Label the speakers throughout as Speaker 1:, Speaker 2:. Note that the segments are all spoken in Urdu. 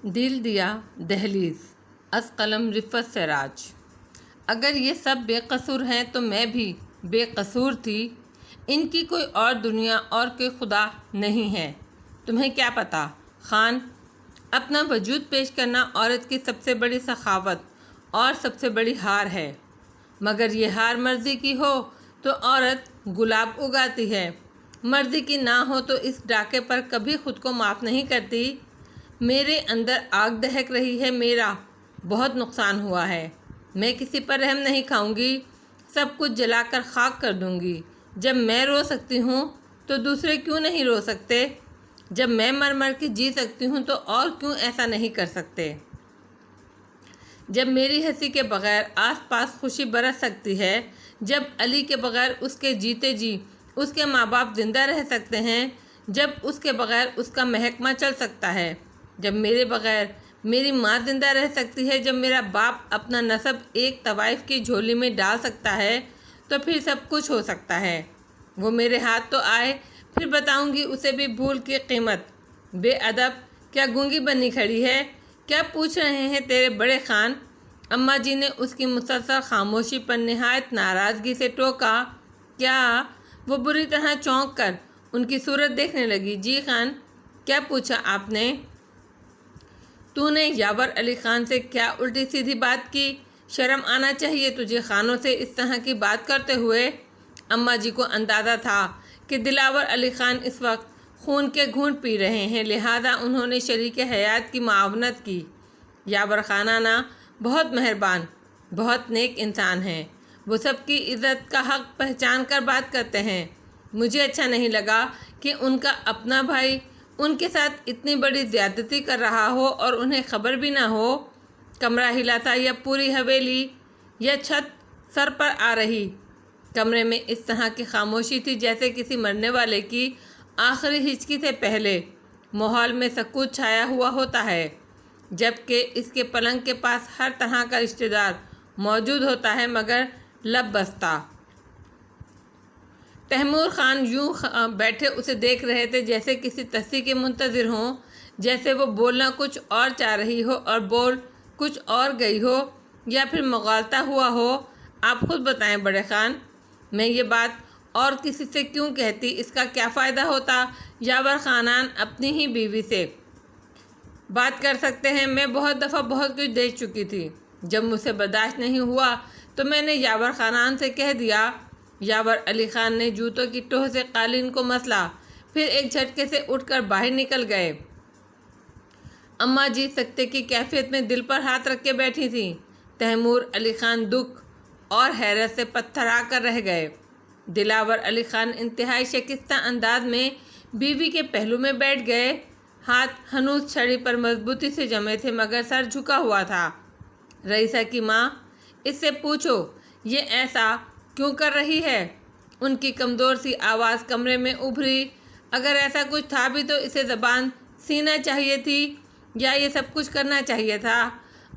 Speaker 1: دل دیا دہلیز از قلم رفت سراج۔ اگر یہ سب بے قصور ہیں تو میں بھی بے قصور تھی۔ ان کی کوئی اور دنیا اور کوئی خدا نہیں ہے۔ تمہیں کیا پتہ خان، اپنا وجود پیش کرنا عورت کی سب سے بڑی سخاوت اور سب سے بڑی ہار ہے، مگر یہ ہار مرضی کی ہو تو عورت گلاب اگاتی ہے، مرضی کی نہ ہو تو اس ڈاکے پر کبھی خود کو معاف نہیں کرتی۔ میرے اندر آگ دہک رہی ہے، میرا بہت نقصان ہوا ہے، میں کسی پر رحم نہیں کھاؤں گی، سب کچھ جلا کر خاک کر دوں گی۔ جب میں رو سکتی ہوں تو دوسرے کیوں نہیں رو سکتے؟ جب میں مر مر کے جی سکتی ہوں تو اور کیوں ایسا نہیں کر سکتے؟ جب میری ہنسی کے بغیر آس پاس خوشی برس سکتی ہے، جب علی کے بغیر اس کے جیتے جی اس کے ماں باپ زندہ رہ سکتے ہیں، جب اس کے بغیر اس کا محکمہ چل سکتا ہے، جب میرے بغیر میری ماں زندہ رہ سکتی ہے، جب میرا باپ اپنا نسب ایک طوائف کی جھولی میں ڈال سکتا ہے، تو پھر سب کچھ ہو سکتا ہے۔ وہ میرے ہاتھ تو آئے، پھر بتاؤں گی اسے بھی بھول کی قیمت۔ بے ادب، کیا گونگی بنی کھڑی ہے؟ کیا پوچھ رہے ہیں تیرے بڑے خان؟ اماں جی نے اس کی مسلسل خاموشی پر نہایت ناراضگی سے ٹوکا۔ کیا؟ وہ بری طرح چونک کر ان کی صورت دیکھنے لگی۔ جی خان، کیا پوچھا آپ نے؟ تو نے یاور علی خان سے کیا الٹی سیدھی بات کی؟ شرم آنا چاہیے تجھے خانوں سے اس طرح کی بات کرتے ہوئے۔ اماں جی کو اندازہ تھا کہ دلاور علی خان اس وقت خون کے گھونٹ پی رہے ہیں، لہذا انہوں نے شریک حیات کی معاونت کی۔ یاور خانانہ بہت مہربان، بہت نیک انسان ہیں، وہ سب کی عزت کا حق پہچان کر بات کرتے ہیں۔ مجھے اچھا نہیں لگا کہ ان کا اپنا بھائی ان کے ساتھ اتنی بڑی زیادتی کر رہا ہو اور انہیں خبر بھی نہ ہو۔ کمرہ ہلا تھا یا پوری حویلی یا چھت سر پر آ رہی؟ کمرے میں اس طرح کی خاموشی تھی جیسے کسی مرنے والے کی آخری ہچکی سے پہلے ماحول میں سکوت چھایا ہوا ہوتا ہے، جبکہ اس کے پلنگ کے پاس ہر طرح کا رشتہ دار موجود ہوتا ہے مگر لب بستہ۔ تیمور خان یوں بیٹھے اسے دیکھ رہے تھے جیسے کسی تصحیح کے منتظر ہوں، جیسے وہ بولنا کچھ اور چاہ رہی ہو اور بول کچھ اور گئی ہو، یا پھر مغالطہ ہوا ہو۔ آپ خود بتائیں بڑے خان، میں یہ بات اور کسی سے کیوں کہتی؟ اس کا کیا فائدہ ہوتا؟ یاور خانان اپنی ہی بیوی سے بات کر سکتے ہیں، میں بہت دفعہ بہت کچھ دیکھ چکی تھی۔ جب مجھ سے برداشت نہیں ہوا تو میں نے یاور خانان سے کہہ دیا۔ یاور علی خان نے جوتوں کی ٹوہ سے قالین کو مسلا، پھر ایک جھٹکے سے اٹھ کر باہر نکل گئے۔ اماں جی سکتے کی کیفیت میں دل پر ہاتھ رکھ کے بیٹھی تھیں۔ تیمور علی خان دکھ اور حیرت سے پتھرا کر رہ گئے۔ دلاور علی خان انتہائی شکستہ انداز میں بیوی کے پہلو میں بیٹھ گئے، ہاتھ ہنوز چھڑی پر مضبوطی سے جمے تھے مگر سر جھکا ہوا تھا۔ رئیسہ کی ماں، اس سے پوچھو یہ ایسا کیوں کر رہی ہے؟ ان کی کمزور سی آواز کمرے میں ابھری۔ اگر ایسا کچھ تھا بھی تو اسے زبان سینا چاہیے تھی یا یہ سب کچھ کرنا چاہیے تھا؟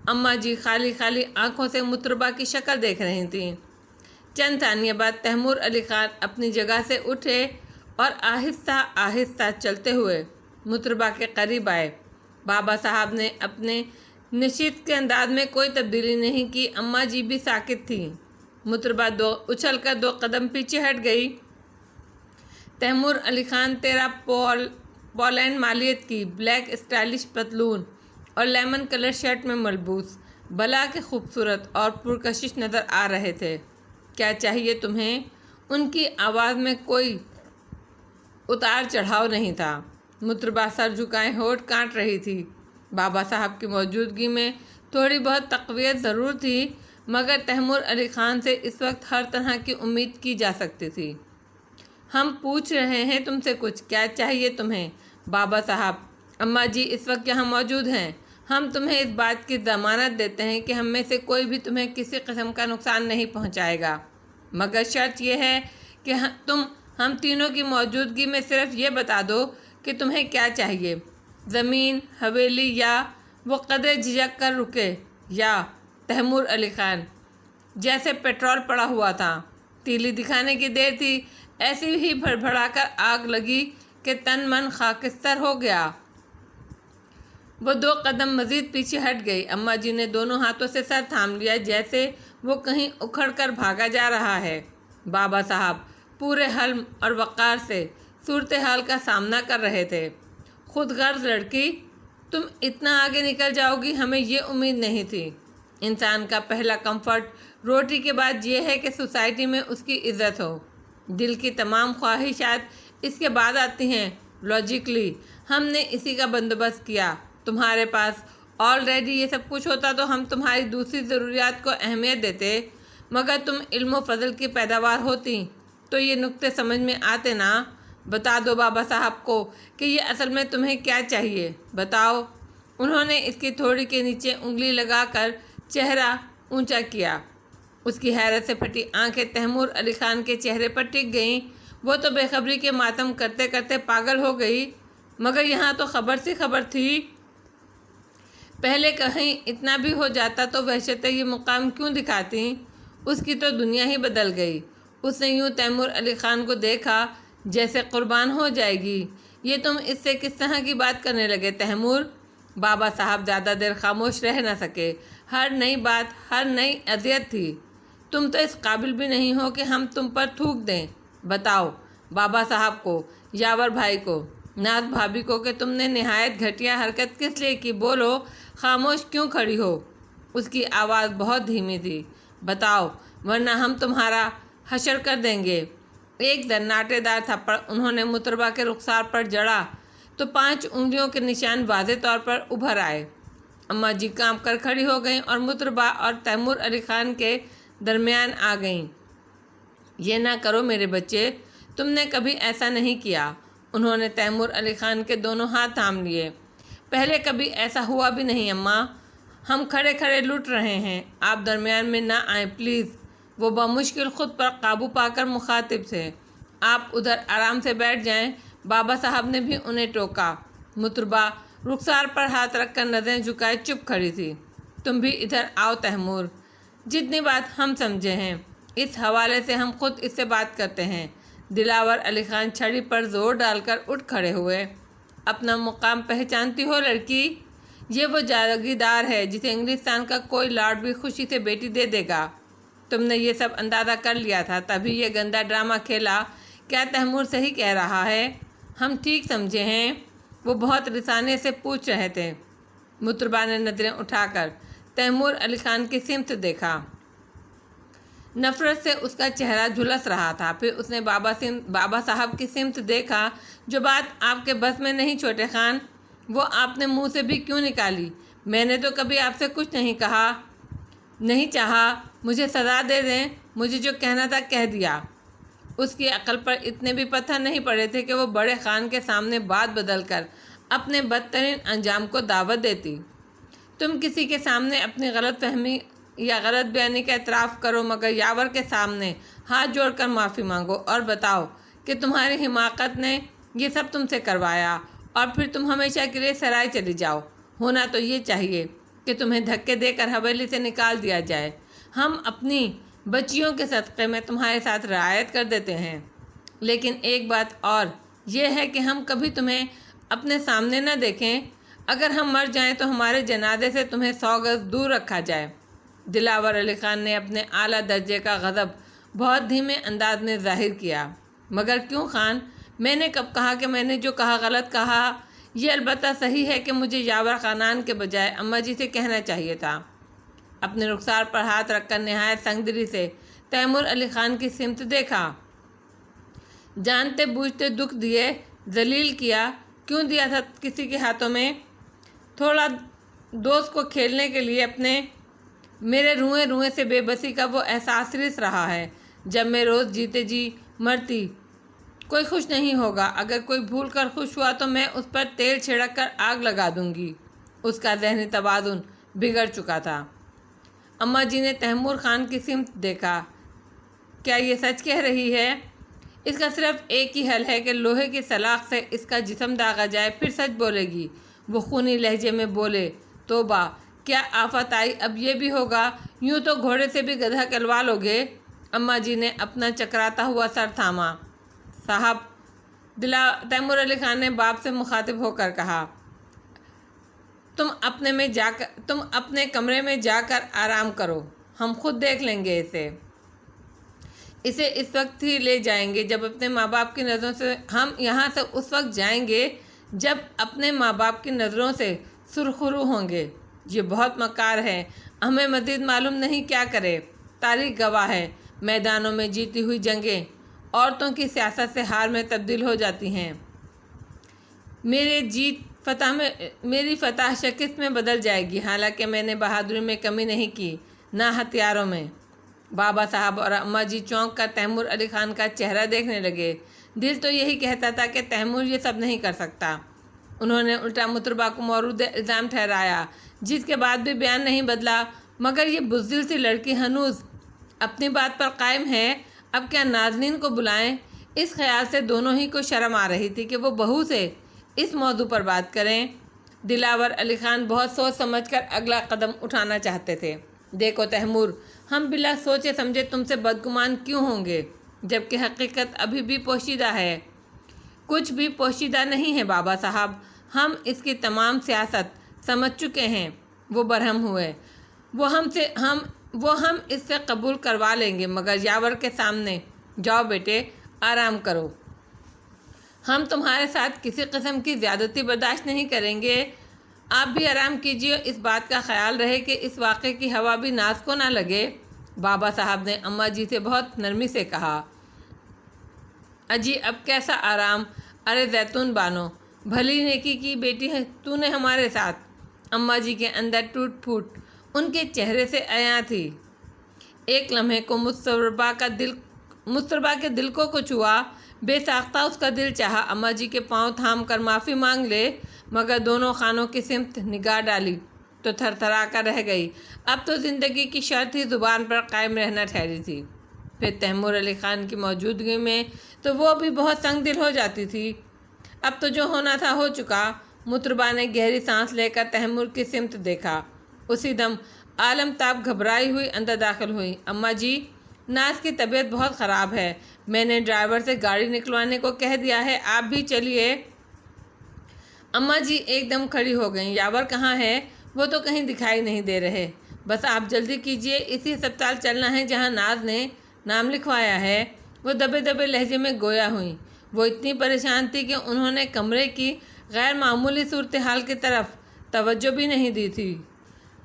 Speaker 1: اماں جی خالی خالی آنکھوں سے مطربہ کی شکل دیکھ رہی تھیں۔ چند ثانیے بعد تیمور علی خان اپنی جگہ سے اٹھے اور آہستہ آہستہ چلتے ہوئے مطربہ کے قریب آئے۔ بابا صاحب نے اپنے نشست کے انداز میں کوئی تبدیلی نہیں کی۔ اماں جی بھی ساکت تھیں۔ مطربہ اچھل کر 2 قدم پیچھے ہٹ گئی۔ تیمور علی خان 13 پولینڈ مالیت کی بلیک اسٹائلش پتلون اور لیمن کلر شرٹ میں ملبوس بلا کے خوبصورت اور پرکشش نظر آ رہے تھے۔ کیا چاہیے تمہیں؟ ان کی آواز میں کوئی اتار چڑھاؤ نہیں تھا۔ مطربہ سر جھکائے ہونٹ کاٹ رہی تھی۔ بابا صاحب کی موجودگی میں تھوڑی بہت تقویت ضرور تھی، مگر تیمور علی خان سے اس وقت ہر طرح کی امید کی جا سکتی تھی۔ ہم پوچھ رہے ہیں تم سے کچھ، کیا چاہیے تمہیں؟ بابا صاحب، اماں جی اس وقت یہاں موجود ہیں، ہم تمہیں اس بات کی ضمانت دیتے ہیں کہ ہم میں سے کوئی بھی تمہیں کسی قسم کا نقصان نہیں پہنچائے گا، مگر شرط یہ ہے کہ تم ہم تینوں کی موجودگی میں صرف یہ بتا دو کہ تمہیں کیا چاہیے، زمین، حویلی، یا وہ قدرے جھجک کر رکے، یا تیمور علی خان جیسے پیٹرول پڑا ہوا تھا، تیلی دکھانے کی دیر تھی، ایسی ہی بھڑبڑا کر آگ لگی کہ تن من خاکستر ہو گیا۔ وہ 2 قدم مزید پیچھے ہٹ گئی۔ اماں جی نے دونوں ہاتھوں سے سر تھام لیا جیسے وہ کہیں اکھڑ کر بھاگا جا رہا ہے۔ بابا صاحب پورے حلم اور وقار سے صورتحال کا سامنا کر رہے تھے۔ خود غرض لڑکی، تم اتنا آگے نکل جاؤ گی، ہمیں یہ امید نہیں تھی۔ انسان کا پہلا کمفرٹ روٹی کے بعد یہ ہے کہ سوسائٹی میں اس کی عزت ہو۔ دل کی تمام خواہشات اس کے بعد آتی ہیں۔ لاجیکلی ہم نے اسی کا بندوبست کیا۔ تمہارے پاس آلریڈی یہ سب کچھ ہوتا تو ہم تمہاری دوسری ضروریات کو اہمیت دیتے، مگر تم علم و فضل کی پیداوار ہوتی تو یہ نکتے سمجھ میں آتے نا۔ بتا دو بابا صاحب کو کہ یہ اصل میں تمہیں کیا چاہیے، بتاؤ۔ انہوں نے اس کی تھوڑی کے نیچے انگلی لگا کر چہرہ اونچا کیا۔ اس کی حیرت سے پھٹی آنکھیں تیمور علی خان کے چہرے پر ٹک گئیں۔ وہ تو بے خبری کے ماتم کرتے کرتے پاگل ہو گئی، مگر یہاں تو خبر سی خبر تھی۔ پہلے کہیں اتنا بھی ہو جاتا تو وحشت یہ مقام کیوں دکھاتی؟ اس کی تو دنیا ہی بدل گئی۔ اس نے یوں تیمور علی خان کو دیکھا جیسے قربان ہو جائے گی۔ یہ تم اس سے کس طرح کی بات کرنے لگے تیمور؟ بابا صاحب زیادہ دیر خاموش رہ نہ سکے۔ ہر نئی بات، ہر نئی اذیت تھی۔ تم تو اس قابل بھی نہیں ہو کہ ہم تم پر تھوک دیں۔ بتاؤ بابا صاحب کو، یاور بھائی کو، ناز بھابھی کو کہ تم نے نہایت گھٹیا حرکت کس لیے کی؟ بولو، خاموش کیوں کھڑی ہو؟ اس کی آواز بہت دھیمی تھی۔ بتاؤ ورنہ ہم تمہارا حشر کر دیں گے۔ ایک درناٹے دار تھپڑ انہوں نے مطربہ کے رخسار پر جڑا تو 5 انگلیوں کے نشان واضح طور پر ابھر آئے۔ اماں جی کانپ کر کھڑی ہو گئیں اور مطربہ اور تیمور علی خان کے درمیان آ گئیں۔ یہ نہ کرو میرے بچے، تم نے کبھی ایسا نہیں کیا۔ انہوں نے تیمور علی خان کے دونوں ہاتھ تھام لیے۔ پہلے کبھی ایسا ہوا بھی نہیں اماں، ہم کھڑے کھڑے لٹ رہے ہیں، آپ درمیان میں نہ آئیں پلیز۔ وہ بمشکل خود پر قابو پا کر مخاطب تھے۔ آپ ادھر آرام سے بیٹھ جائیں۔ بابا صاحب نے بھی انہیں ٹوکا۔ مطربہ رخسار پر ہاتھ رکھ کر نظریں جھکائے چپ کھڑی تھی۔ تم بھی ادھر آؤ تیمور، جتنی بات ہم سمجھے ہیں اس حوالے سے ہم خود اس سے بات کرتے ہیں۔ دلاور علی خان چھڑی پر زور ڈال کر اٹھ کھڑے ہوئے۔ اپنا مقام پہچانتی ہو لڑکی؟ یہ وہ جاگیردار ہے جسے انگلستان کا کوئی لارڈ بھی خوشی سے بیٹی دے دے گا۔ تم نے یہ سب اندازہ کر لیا تھا، تبھی یہ گندا ڈرامہ کھیلا۔ کیا تیمور صحیح کہہ رہا ہے؟ ہم ٹھیک سمجھے ہیں؟ وہ بہت رسانے سے پوچھ رہے تھے۔ مطربہ نے نظریں اٹھا کر تیمور علی خان کی سمت دیکھا۔ نفرت سے اس کا چہرہ جھلس رہا تھا۔ پھر اس نے بابا صاحب کی سمت دیکھا۔ جو بات آپ کے بس میں نہیں چھوٹے خان، وہ آپ نے منہ سے بھی کیوں نکالی؟ میں نے تو کبھی آپ سے کچھ نہیں کہا، نہیں چاہا۔ مجھے سزا دے دیں، مجھے جو کہنا تھا کہہ دیا۔ اس کی عقل پر اتنے بھی پتھر نہیں پڑے تھے کہ وہ بڑے خان کے سامنے بات بدل کر اپنے بدترین انجام کو دعوت دیتی۔ تم کسی کے سامنے اپنی غلط فہمی یا غلط بیانی کا اعتراف کرو، مگر یاور کے سامنے ہاتھ جوڑ کر معافی مانگو اور بتاؤ کہ تمہاری حماقت نے یہ سب تم سے کروایا، اور پھر تم ہمیشہ کے لیے سرائے چلی جاؤ۔ ہونا تو یہ چاہیے کہ تمہیں دھکے دے کر حویلی سے نکال دیا جائے۔ ہم اپنی بچیوں کے صدقے میں تمہارے ساتھ رعایت کر دیتے ہیں، لیکن ایک بات اور یہ ہے کہ ہم کبھی تمہیں اپنے سامنے نہ دیکھیں۔ اگر ہم مر جائیں تو ہمارے جنازے سے تمہیں 100 گز دور رکھا جائے۔ دلاور علی خان نے اپنے اعلیٰ درجے کا غضب بہت دھیمے انداز میں ظاہر کیا۔ مگر کیوں خان؟ میں نے کب کہا کہ میں نے جو کہا غلط کہا؟ یہ البتہ صحیح ہے کہ مجھے یاور خانان کے بجائے اماں جی سے کہنا چاہیے تھا۔ اپنے رخسار پر ہاتھ رکھ کر نہایت سنگدلی سے تیمور علی خان کی سمت دیکھا۔ جانتے بوجھتے دکھ دیے، ذلیل کیا، کیوں دیا تھا کسی کے ہاتھوں میں؟ تھوڑا دوست کو کھیلنے کے لیے اپنے میرے روئیں روئیں سے بے بسی کا وہ احساس رس رہا ہے۔ جب میں روز جیتے جی مرتی، کوئی خوش نہیں ہوگا۔ اگر کوئی بھول کر خوش ہوا تو میں اس پر تیل چھڑک کر آگ لگا دوں گی۔ اس کا ذہنی توازن بگڑ چکا تھا۔ اماں جی نے تیمور خان کی سمت دیکھا۔ کیا یہ سچ کہہ رہی ہے؟ اس کا صرف ایک ہی حل ہے کہ لوہے کی سلاخ سے اس کا جسم داغا جائے، پھر سچ بولے گی۔ وہ خونی لہجے میں بولے، توبہ، کیا آفت آئی، اب یہ بھی ہوگا؟ یوں تو گھوڑے سے بھی گدھا کلوا لوگے۔ اماں جی نے اپنا چکراتا ہوا سر تھاما۔ صاحب، تیمور علی خان نے باپ سے مخاطب ہو کر کہا، تم اپنے کمرے میں جا کر آرام کرو، ہم خود دیکھ لیں گے اسے اس وقت ہی لے جائیں گے جب اپنے ماں باپ کی نظروں سے ہم یہاں سے اس وقت جائیں گے جب اپنے ماں باپ کی نظروں سے سرخرو ہوں گے۔ یہ بہت مکار ہے، ہمیں مزید معلوم نہیں کیا کرے۔ تاریخ گواہ ہے، میدانوں میں جیتی ہوئی جنگیں عورتوں کی سیاست سے ہار میں تبدیل ہو جاتی ہیں۔ میری فتح شکست میں بدل جائے گی، حالانکہ میں نے بہادری میں کمی نہیں کی، نہ ہتھیاروں میں۔ بابا صاحب اور اماں جی چونک کر تیمور علی خان کا چہرہ دیکھنے لگے۔ دل تو یہی کہتا تھا کہ تیمور یہ سب نہیں کر سکتا۔ انہوں نے الٹا مطربہ کو مورود الزام ٹھہرایا، جس کے بعد بھی بیان نہیں بدلا۔ مگر یہ بزدل سی لڑکی ہنوز اپنی بات پر قائم ہے، اب کیا ناظرین کو بلائیں؟ اس خیال سے دونوں ہی کو شرم آ رہی تھی کہ وہ بہو سے اس موضوع پر بات کریں۔ دلاور علی خان بہت سوچ سمجھ کر اگلا قدم اٹھانا چاہتے تھے۔ دیکھو تیمور، ہم بلا سوچے سمجھے تم سے بدگمان کیوں ہوں گے، جبکہ حقیقت ابھی بھی پوشیدہ ہے؟ کچھ بھی پوشیدہ نہیں ہے بابا صاحب، ہم اس کی تمام سیاست سمجھ چکے ہیں۔ وہ برہم ہوئے۔ وہ ہم اس سے قبول کروا لیں گے، مگر یاور کے سامنے جاؤ بیٹے، آرام کرو۔ ہم تمہارے ساتھ کسی قسم کی زیادتی برداشت نہیں کریں گے۔ آپ بھی آرام کیجیے، اس بات کا خیال رہے کہ اس واقعے کی ہوا بھی ناز کو نہ لگے۔ بابا صاحب نے اماں جی سے بہت نرمی سے کہا۔ اجی اب کیسا آرام؟ ارے زیتون بانو، بھلی نیکی کی بیٹی ہے تو نے ہمارے ساتھ۔ اماں جی کے اندر ٹوٹ پھوٹ ان کے چہرے سے عیاں تھی۔ ایک لمحے کو مصطبہ کے دل کو کچھ ہوا، بے ساختہ اس کا دل چاہا اماں جی کے پاؤں تھام کر معافی مانگ لے، مگر دونوں خانوں کی سمت نگاہ ڈالی تو تھر تھرا کر رہ گئی۔ اب تو زندگی کی شرط ہی زبان پر قائم رہنا ٹھہری تھی۔ پھر تیمور علی خان کی موجودگی میں تو وہ بھی بہت سنگ دل ہو جاتی تھی۔ اب تو جو ہونا تھا ہو چکا۔ مطربہ نے گہری سانس لے کر تیمور کی سمت دیکھا۔ اسی دم عالم تاب گھبرائی ہوئی اندر داخل ہوئی۔ اماں جی، ناز کی طبیعت بہت خراب ہے، میں نے ڈرائیور سے گاڑی نکلوانے کو کہہ دیا ہے، آپ بھی چلیے۔ اماں جی ایک دم کھڑی ہو گئیں۔ یاور کہاں ہے؟ وہ تو کہیں دکھائی نہیں دے رہے۔ بس آپ جلدی کیجیے، اسی ہسپتال چلنا ہے جہاں ناز نے نام لکھوایا ہے۔ وہ دبے دبے لہجے میں گویا ہوئیں۔ وہ اتنی پریشان تھی کہ انہوں نے کمرے کی غیر معمولی صورتحال کی طرف توجہ بھی نہیں دی تھی۔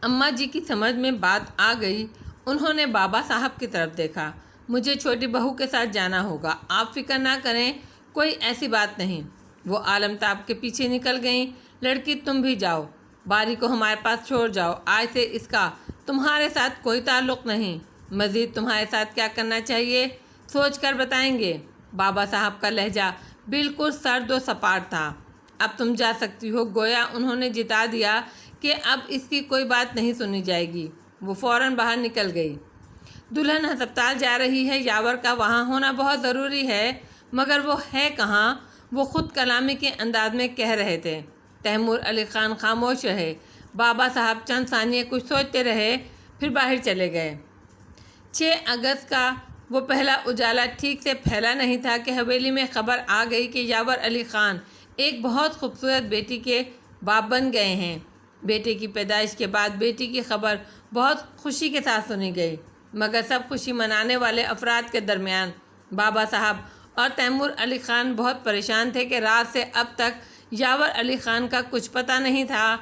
Speaker 1: اماں جی کی سمجھ میں بات آ گئی۔ انہوں نے بابا صاحب کی طرف دیکھا۔ مجھے چھوٹی بہو کے ساتھ جانا ہوگا، آپ فکر نہ کریں، کوئی ایسی بات نہیں۔ وہ عالم تاب کے پیچھے نکل گئیں۔ لڑکی تم بھی جاؤ، باری کو ہمارے پاس چھوڑ جاؤ، آج سے اس کا تمہارے ساتھ کوئی تعلق نہیں۔ مزید تمہارے ساتھ کیا کرنا چاہیے سوچ کر بتائیں گے۔ بابا صاحب کا لہجہ بالکل سرد و سپاٹ تھا۔ اب تم جا سکتی ہو، گویا انہوں نے جتا دیا کہ اب اس کی کوئی بات نہیں سنی جائے گی۔ وہ فوراً باہر نکل گئی۔ دلہن ہسپتال جا رہی ہے، یاور کا وہاں ہونا بہت ضروری ہے، مگر وہ ہے کہاں؟ وہ خود کلامی کے انداز میں کہہ رہے تھے۔ تیمور علی خان خاموش رہے۔ بابا صاحب چند ثانیے کچھ سوچتے رہے، پھر باہر چلے گئے۔ 6 اگست کا وہ پہلا اجالا ٹھیک سے پھیلا نہیں تھا کہ حویلی میں خبر آ گئی کہ یاور علی خان ایک بہت خوبصورت بیٹی کے باپ بن گئے ہیں۔ بیٹے کی پیدائش کے بعد بیٹی کی خبر بہت خوشی کے ساتھ سنی گئی، مگر سب خوشی منانے والے افراد کے درمیان بابا صاحب اور تیمور علی خان بہت پریشان تھے کہ رات سے اب تک یاور علی خان کا کچھ پتہ نہیں تھا۔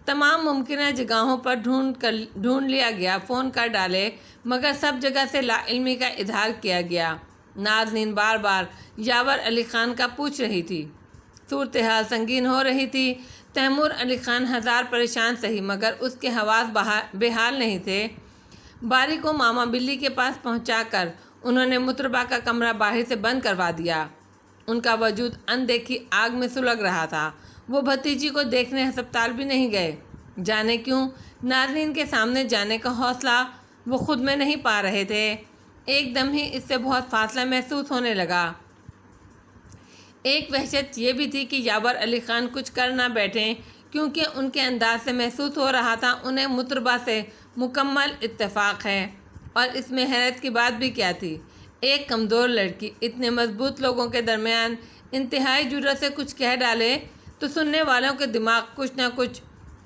Speaker 1: تمام ممکنہ جگہوں پر ڈھونڈ لیا گیا، فون کر ڈالے، مگر سب جگہ سے لا علمی کا اظہار کیا گیا۔ نازنین بار بار یاور علی خان کا پوچھ رہی تھی۔ صورتحال سنگین ہو رہی تھی۔ تیمور علی خان ہزار پریشان سہی، مگر اس کے حواس بحال نہیں تھے۔ باری کو ماما بلی کے پاس پہنچا کر انہوں نے مطربہ کا کمرہ باہر سے بند کروا دیا۔ ان کا وجود اندیکھی آگ میں سلگ رہا تھا۔ وہ بھتیجی کو دیکھنے ہسپتال بھی نہیں گئے۔ جانے کیوں ناظرین کے سامنے جانے کا حوصلہ وہ خود میں نہیں پا رہے تھے۔ ایک دم ہی اس سے بہت فاصلہ محسوس ہونے لگا۔ ایک وحشت یہ بھی تھی کہ یاور علی خان کچھ کر نہ بیٹھیں، کیونکہ ان کے انداز سے محسوس ہو رہا تھا انہیں مطربہ سے مکمل اتفاق ہے۔ اور اس میں حیرت کی بات بھی کیا تھی؟ ایک کمزور لڑکی اتنے مضبوط لوگوں کے درمیان انتہائی جرأت سے کچھ کہہ ڈالے تو سننے والوں کے دماغ کچھ نہ کچھ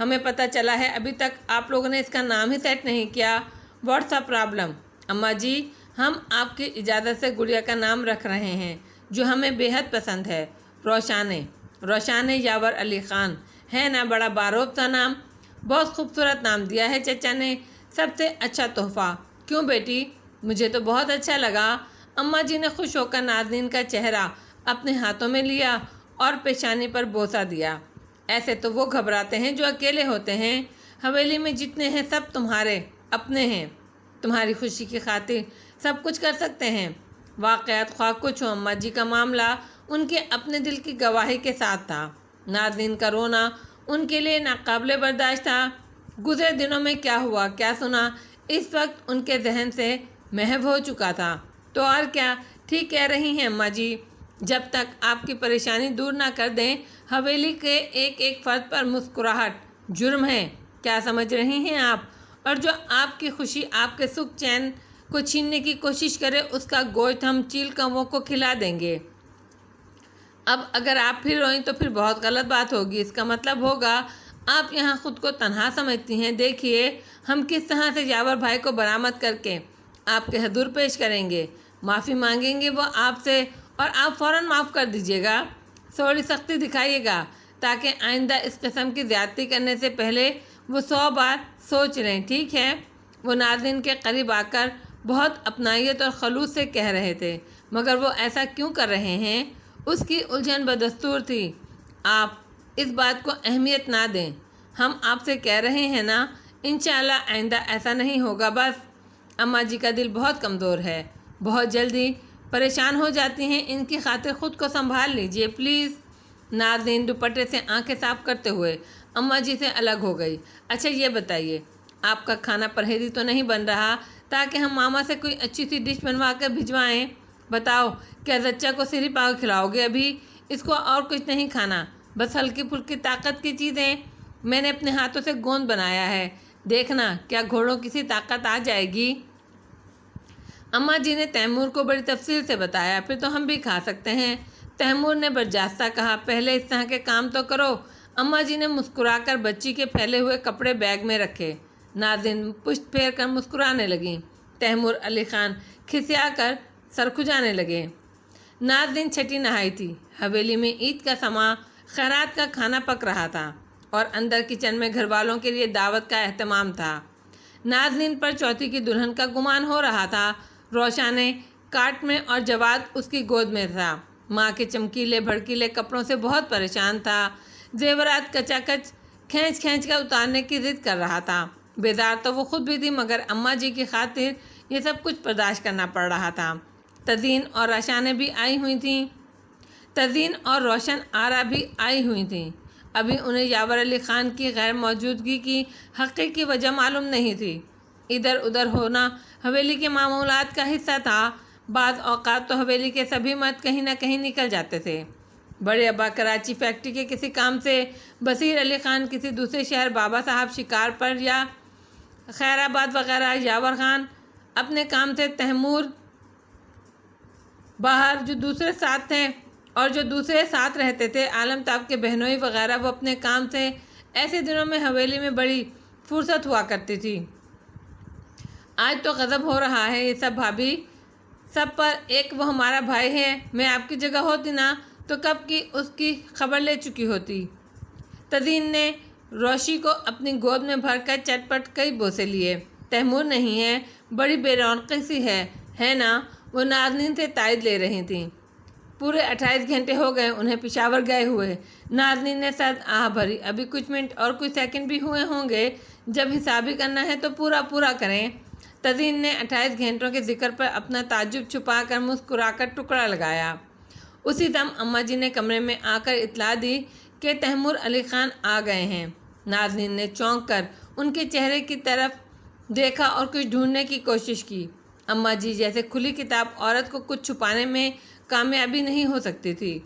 Speaker 1: ہمیں پتہ چلا ہے ابھی تک آپ لوگوں نے اس کا نام ہی سیٹ نہیں کیا. What's a problem? اماں جی ہم آپ کی اجازت سے گڑیا کا نام رکھ رہے ہیں جو ہمیں بے حد پسند ہے. روشانے یاور علی خان ہے نا، بڑا باروب سا نام. بہت خوبصورت نام دیا ہے چچا نے، سب سے اچھا تحفہ. کیوں بیٹی؟ مجھے تو بہت اچھا لگا. اماں جی نے خوش ہو کر نازنین کا چہرہ اپنے ہاتھوں میں لیا اور پیشانی پر بوسہ دیا. ایسے تو وہ گھبراتے ہیں جو اکیلے ہوتے ہیں. حویلی میں جتنے ہیں سب تمہارے اپنے ہیں، تمہاری خوشی کی خاطر سب کچھ کر سکتے ہیں. واقعات خواہ کچھ ہو، اماں جی کا معاملہ ان کے اپنے دل کی گواہی کے ساتھ تھا. نازنین کا رونا ان کے لیے ناقابل برداشت تھا. گزرے دنوں میں کیا ہوا کیا سنا اس وقت ان کے ذہن سے محو ہو چکا تھا. تو اور کیا، ٹھیک کہہ رہی ہیں اماں جی. جب تک آپ کی پریشانی دور نہ کر دیں حویلی کے ایک ایک فرد پر مسکراہٹ جرم ہے. کیا سمجھ رہی ہیں آپ؟ اور جو آپ کی خوشی، آپ کے سکھ چین کو چھیننے کی کوشش کرے اس کا گوشت ہم چیل کووں کو کھلا دیں گے. اب اگر آپ پھر روئیں تو پھر بہت غلط بات ہوگی. اس کا مطلب ہوگا آپ یہاں خود کو تنہا سمجھتی ہیں. دیکھیے ہم کس طرح سے یاور بھائی کو برآمد کر کے آپ کے حضور پیش کریں گے. معافی مانگیں گے وہ آپ سے اور آپ فوراً معاف کر دیجیے گا. تھوڑی سختی دکھائیے گا تاکہ آئندہ اس قسم کی زیادتی کرنے سے پہلے وہ 100 بار سوچ لیں. ٹھیک ہے؟ وہ نازنین کے قریب آ کر بہت اپنائیت اور خلوص سے کہہ رہے تھے. مگر وہ ایسا کیوں کر رہے ہیں؟ اس کی الجھن بدستور تھی. آپ اس بات کو اہمیت نہ دیں. ہم آپ سے کہہ رہے ہیں نا، انشاءاللہ آئندہ ایسا نہیں ہوگا. بس اماں جی کا دل بہت کمزور ہے، بہت جلدی پریشان ہو جاتی ہیں. ان کی خاطر خود کو سنبھال لیجئے پلیز. نازنین دوپٹے سے آنکھیں صاف کرتے ہوئے اماں جی سے الگ ہو گئی. اچھا یہ بتائیے آپ کا کھانا پرہیزی تو نہیں بن رہا تاکہ ہم ماما سے کوئی اچھی سی ڈش بنوا کر بھجوائیں؟ بتاؤ کیا زچہ کو سری پاؤ کھلاؤ گے؟ ابھی اس کو اور کچھ نہیں کھانا، بس ہلکی پھلکی طاقت کی چیزیں. میں نے اپنے ہاتھوں سے گوند بنایا ہے، دیکھنا کیا گھوڑوں کی سی طاقت آ جائے گی. اماں جی نے تیمور کو بڑی تفصیل سے بتایا. پھر تو ہم بھی کھا سکتے ہیں. تیمور نے برجاستہ کہا. پہلے اس طرح کے کام تو کرو. اماں جی نے مسکرا کر بچی کے پھیلے ہوئے کپڑے بیگ میں رکھے. نازنین پشت پھیر کر مسکرانے لگیں. تیمور علی خان کھسیا کر سر کھجانے لگے. نازنین چھٹی نہائی تھی. حویلی میں عید کا سماں خیرات کا کھانا پک رہا تھا اور اندر کچن میں گھر والوں کے لیے دعوت کا اہتمام تھا. نازنین پر چوتھی کی دلہن کا گمان ہو رہا تھا. روشانے کاٹ میں اور جواد اس کی گود میں تھا. ماں کے چمکیلے بھڑکیلے کپڑوں سے بہت پریشان تھا. زیورات کچا کچ کھینچ کر اتارنے کی ضد کر رہا تھا. بیدار تو وہ خود بھی تھی مگر اماں جی کی خاطر یہ سب کچھ برداشت کرنا پڑ رہا تھا. تزین اور روشن بھی آرا بھی آئی ہوئی تھیں. ابھی انہیں یاور علی خان کی غیر موجودگی کی حقیقی وجہ معلوم نہیں تھی. ادھر ادھر ہونا حویلی کے معمولات کا حصہ تھا. بعض اوقات تو حویلی کے سبھی مرد کہیں نہ کہیں نکل جاتے تھے. بڑے ابا کراچی فیکٹری کے کسی کام سے، بصیر علی خان کسی دوسرے شہر بابا صاحب شکار پر یا خیر آباد وغیرہ، یاور خان اپنے کام سے، تیمور باہر جو دوسرے ساتھ تھے اور جو دوسرے ساتھ رہتے تھے، عالم تاب کے بہنوئی وغیرہ وہ اپنے کام سے. ایسے دنوں میں حویلی میں بڑی فرصت ہوا کرتی تھی. آج تو غضب ہو رہا ہے یہ سب بھابھی سب پر. ایک وہ ہمارا بھائی ہے، میں آپ کی جگہ ہوتی نا تو کب کی اس کی خبر لے چکی ہوتی. تزین نے روشی کو اپنی گود میں بھر کر چٹ پٹ کئی بوسے لیے. تیمور نہیں ہے، بڑی بے رونقی سی ہے نا؟ وہ نازنین سے تائید لے رہی تھیں. پورے 28 گھنٹے ہو گئے انہیں پشاور گئے ہوئے. نازنین نے سرد آہ بھری. ابھی کچھ منٹ اور کچھ سیکنڈ بھی ہوئے ہوں گے. جب حساب ہی کرنا ہے تو پورا کریں. تزین نے 28 گھنٹوں کے ذکر پر اپنا تعجب چھپا کر مسکرا کر ٹکڑا لگایا. اسی دم اماں جی نے کمرے میں آ کر اطلاع دی کہ تیمور علی خان آ گئے ہیں. نازنین نے چونک کر ان کے چہرے کی طرف دیکھا اور کچھ ڈھونڈنے کی کوشش کی. اماں جی جیسے کھلی کتاب عورت کو کچھ چھپانے میں کامیابی نہیں ہو سکتی تھی.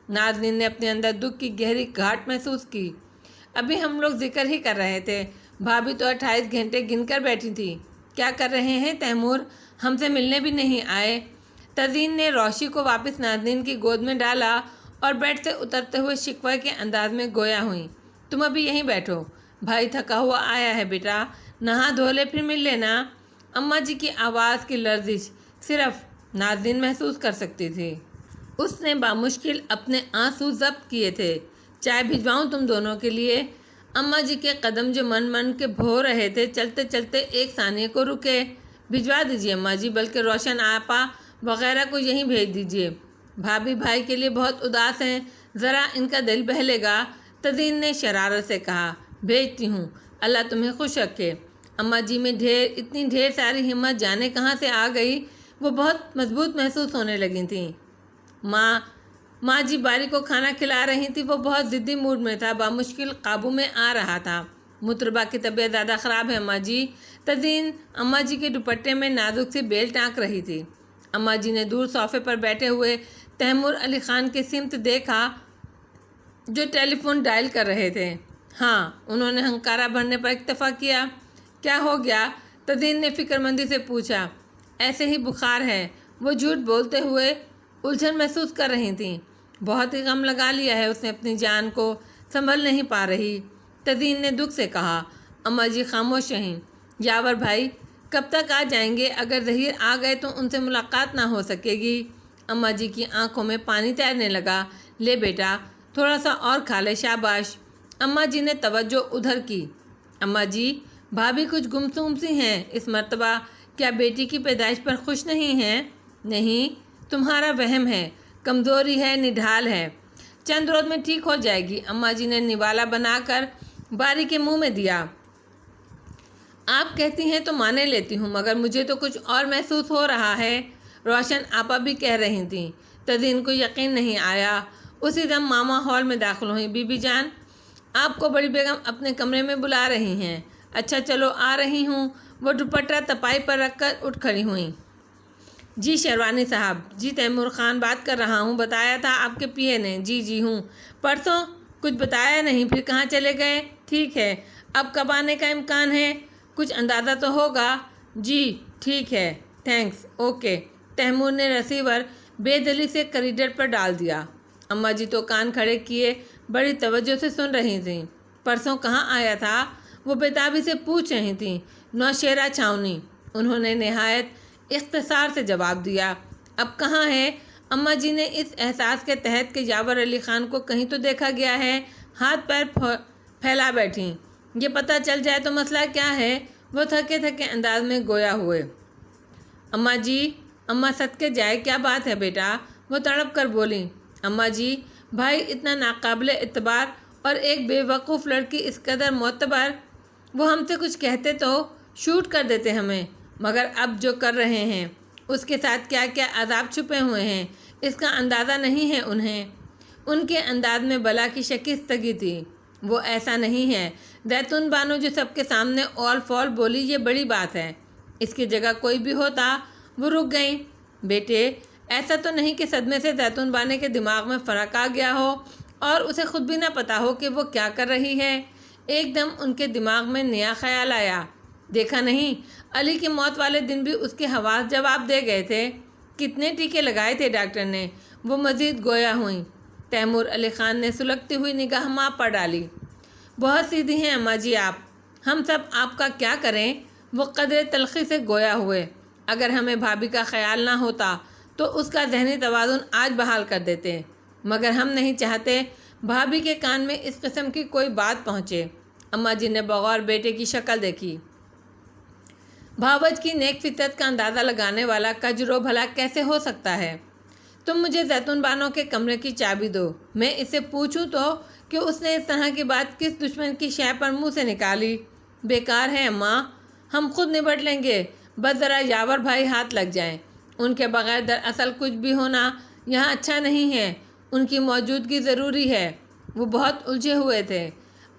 Speaker 1: نازنین نے اپنے اندر دکھ کی گہری گھاٹ محسوس کی. ابھی ہم لوگ ذکر ہی کر رہے تھے، بھابھی تو 28 گھنٹے گن کر بیٹھی تھی. کیا کر رہے ہیں تیمور؟ ہم سے ملنے بھی نہیں آئے. تزین نے روشی کو واپس نازنین کی گود میں ڈالا اور بیڈ سے اترتے ہوئے شکوے کے انداز میں گویا ہوئیں. تم ابھی یہیں بیٹھو، بھائی تھکا ہوا آیا ہے بیٹا، نہا دھو لے پھر مل لینا۔ اماں جی کی آواز کی لرزش صرف ناظرین محسوس کر سکتی تھی۔ اس نے بامشکل اپنے آنسو ضبط کیے تھے۔ چائے بھجواؤں تم دونوں کے لیے؟ اماں جی کے قدم جو من کے بھو رہے تھے چلتے چلتے ایک ثانیے کو رکے۔ بھجوا دیجیے اماں جی، بلکہ روشن آپا وغیرہ کو یہیں بھیج دیجیے۔ بھابھی بھائی کے لیے بہت اداس ہیں، ذرا ان کا دل بہلے گا۔ تزین نے شرارت سے کہا۔ بھیجتی ہوں، اللہ تمہیں خوش رکھے۔ اماں جی میں اتنی ڈھیر ساری ہمت جانے کہاں سے آ گئی، وہ بہت مضبوط محسوس ہونے لگی تھیں۔ ماں جی باری کو کھانا کھلا رہی تھی، وہ بہت ضدی موڈ میں تھا، بامشکل قابو میں آ رہا تھا۔ مطربہ کی طبیعت زیادہ خراب ہے اماں جی۔ تزین اماں جی کے دوپٹے میں نازک سی بیل ٹانک رہی تھی۔ اماں جی نے دور صوفے پر بیٹھے ہوئے تیمور علی خان کی سمت دیکھا جو ٹیلی فون ڈائل کر رہے تھے۔ ہاں، انہوں نے ہنکارہ بھرنے پر اکتفا کیا۔ کیا ہو گیا؟ تزین نے فکر مندی سے پوچھا۔ ایسے ہی بخار ہے، وہ جھوٹ بولتے ہوئے الجھن محسوس کر رہی تھیں۔ بہت ہی غم لگا لیا ہے اس نے اپنی جان کو، سنبھل نہیں پا رہی۔ تزین نے دکھ سے کہا۔ اماں جی خاموش رہیں۔ یاور بھائی کب تک آ جائیں گے؟ اگر ظہیر آ گئے تو ان سے ملاقات نہ ہو سکے گی۔ اماں جی کی آنکھوں میں پانی تیرنے لگا۔ لے بیٹا، تھوڑا سا اور کھا لے، شاباش۔ اماں جی نے توجہ ادھر کی۔ اماں جی، بھابھی کچھ گمسم سی ہیں اس مرتبہ، کیا بیٹی کی پیدائش پر خوش نہیں ہیں؟ نہیں، تمہارا وہم ہے، کمزوری ہے، نڈھال ہے، چند روز میں ٹھیک ہو جائے گی۔ اماں جی نے نوالا بنا کر باری کے منہ میں دیا۔ آپ کہتی ہیں تو مانے لیتی ہوں، مگر مجھے تو کچھ اور محسوس ہو رہا ہے۔ روشن آپا بھی کہہ رہی تھیں۔ تزین کو یقین نہیں آیا۔ اسی دم ماما ہال میں داخل ہوئیں۔ بی بی جان، آپ کو بڑی بیگم اپنے کمرے میں بلا رہی ہیں۔ اچھا چلو آ رہی ہوں۔ وہ دوپٹہ تپائی پر رکھ کر اٹھ کھڑی ہوئیں۔ جی شیروانی صاحب، جی تیمور خان بات کر رہا ہوں، بتایا تھا آپ کے پی اے نے۔ جی ہوں۔ پرسوں کچھ بتایا نہیں، پھر کہاں چلے گئے؟ ٹھیک ہے، اب کب آنے کا امکان ہے؟ کچھ اندازہ تو ہوگا؟ جی ٹھیک ہے، تھینکس، اوکے۔ تیمور نے ریسیور بے دلی سے کریڈر پر ڈال دیا۔ اماں جی تو کان کھڑے کیے بڑی توجہ سے سن رہی تھیں۔ پرسوں کہاں آیا تھا؟ وہ بےتابی سے پوچھ رہی تھیں۔ نوشیرہ چھاؤنی، انہوں نے نہایت اختصار سے جواب دیا۔ اب کہاں ہے؟ اماں جی نے اس احساس کے تحت کہ یاور علی خان کو کہیں تو دیکھا گیا ہے، ہاتھ پیر پھیلا بیٹھیں۔ یہ پتہ چل جائے تو مسئلہ کیا ہے؟ وہ تھکے انداز میں گویا ہوئے۔ اماں جی، اماں صدقے جائے، کیا بات ہے بیٹا؟ وہ تڑپ کر بولیں۔ اماں جی، بھائی اتنا ناقابل اعتبار اور ایک بے وقوف لڑکی اس قدر معتبر، وہ ہم سے کچھ کہتے تو شوٹ کر دیتے ہمیں، مگر اب جو کر رہے ہیں اس کے ساتھ کیا کیا عذاب چھپے ہوئے ہیں اس کا اندازہ نہیں ہے انہیں۔ ان کے انداز میں بلا کی شکستگی تھی۔ وہ ایسا نہیں ہے۔ زیتون بانو جو سب کے سامنے اول فول بولی، یہ بڑی بات ہے۔ اس کی جگہ کوئی بھی ہوتا۔ وہ رک گئیں۔ بیٹے، ایسا تو نہیں کہ صدمے سے زیتون بانے کے دماغ میں فرق آ گیا ہو اور اسے خود بھی نہ پتا ہو کہ وہ کیا کر رہی ہے؟ ایک دم ان کے دماغ میں نیا خیال آیا۔ دیکھا نہیں، علی کی موت والے دن بھی اس کے حواس جواب دے گئے تھے۔ کتنے ٹیکے لگائے تھے ڈاکٹر نے؟ وہ مزید گویا ہوئیں۔ تیمور علی خان نے سلگتی ہوئی نگاہ ماں پر ڈالی۔ بہت سیدھی ہیں اماں جی آپ، ہم سب آپ کا کیا کریں؟ وہ قدرے تلخی سے گویا ہوئے۔ اگر ہمیں بھابھی کا خیال نہ ہوتا تو اس کا ذہنی توازن آج بحال کر دیتے، مگر ہم نہیں چاہتے بھابھی کے کان میں اس قسم کی کوئی بات پہنچے۔ اماں جی نے بغور بیٹے کی شکل دیکھی۔ بھاوج کی نیک فطرت کا اندازہ لگانے والا کجرو بھلا کیسے ہو سکتا ہے؟ تم مجھے زیتون بانو کے کمرے کی چابی دو، میں اسے پوچھوں تو کہ اس نے اس طرح کی بات کس دشمن کی شے پر منہ سے نکالی۔ بیکار ہے اماں، ہم خود نبٹ لیں گے، بس ذرا یاور بھائی ہاتھ لگ جائیں۔ ان کے بغیر دراصل کچھ بھی ہونا یہاں اچھا نہیں ہے، ان کی موجودگی ضروری ہے۔ وہ بہت الجھے ہوئے تھے۔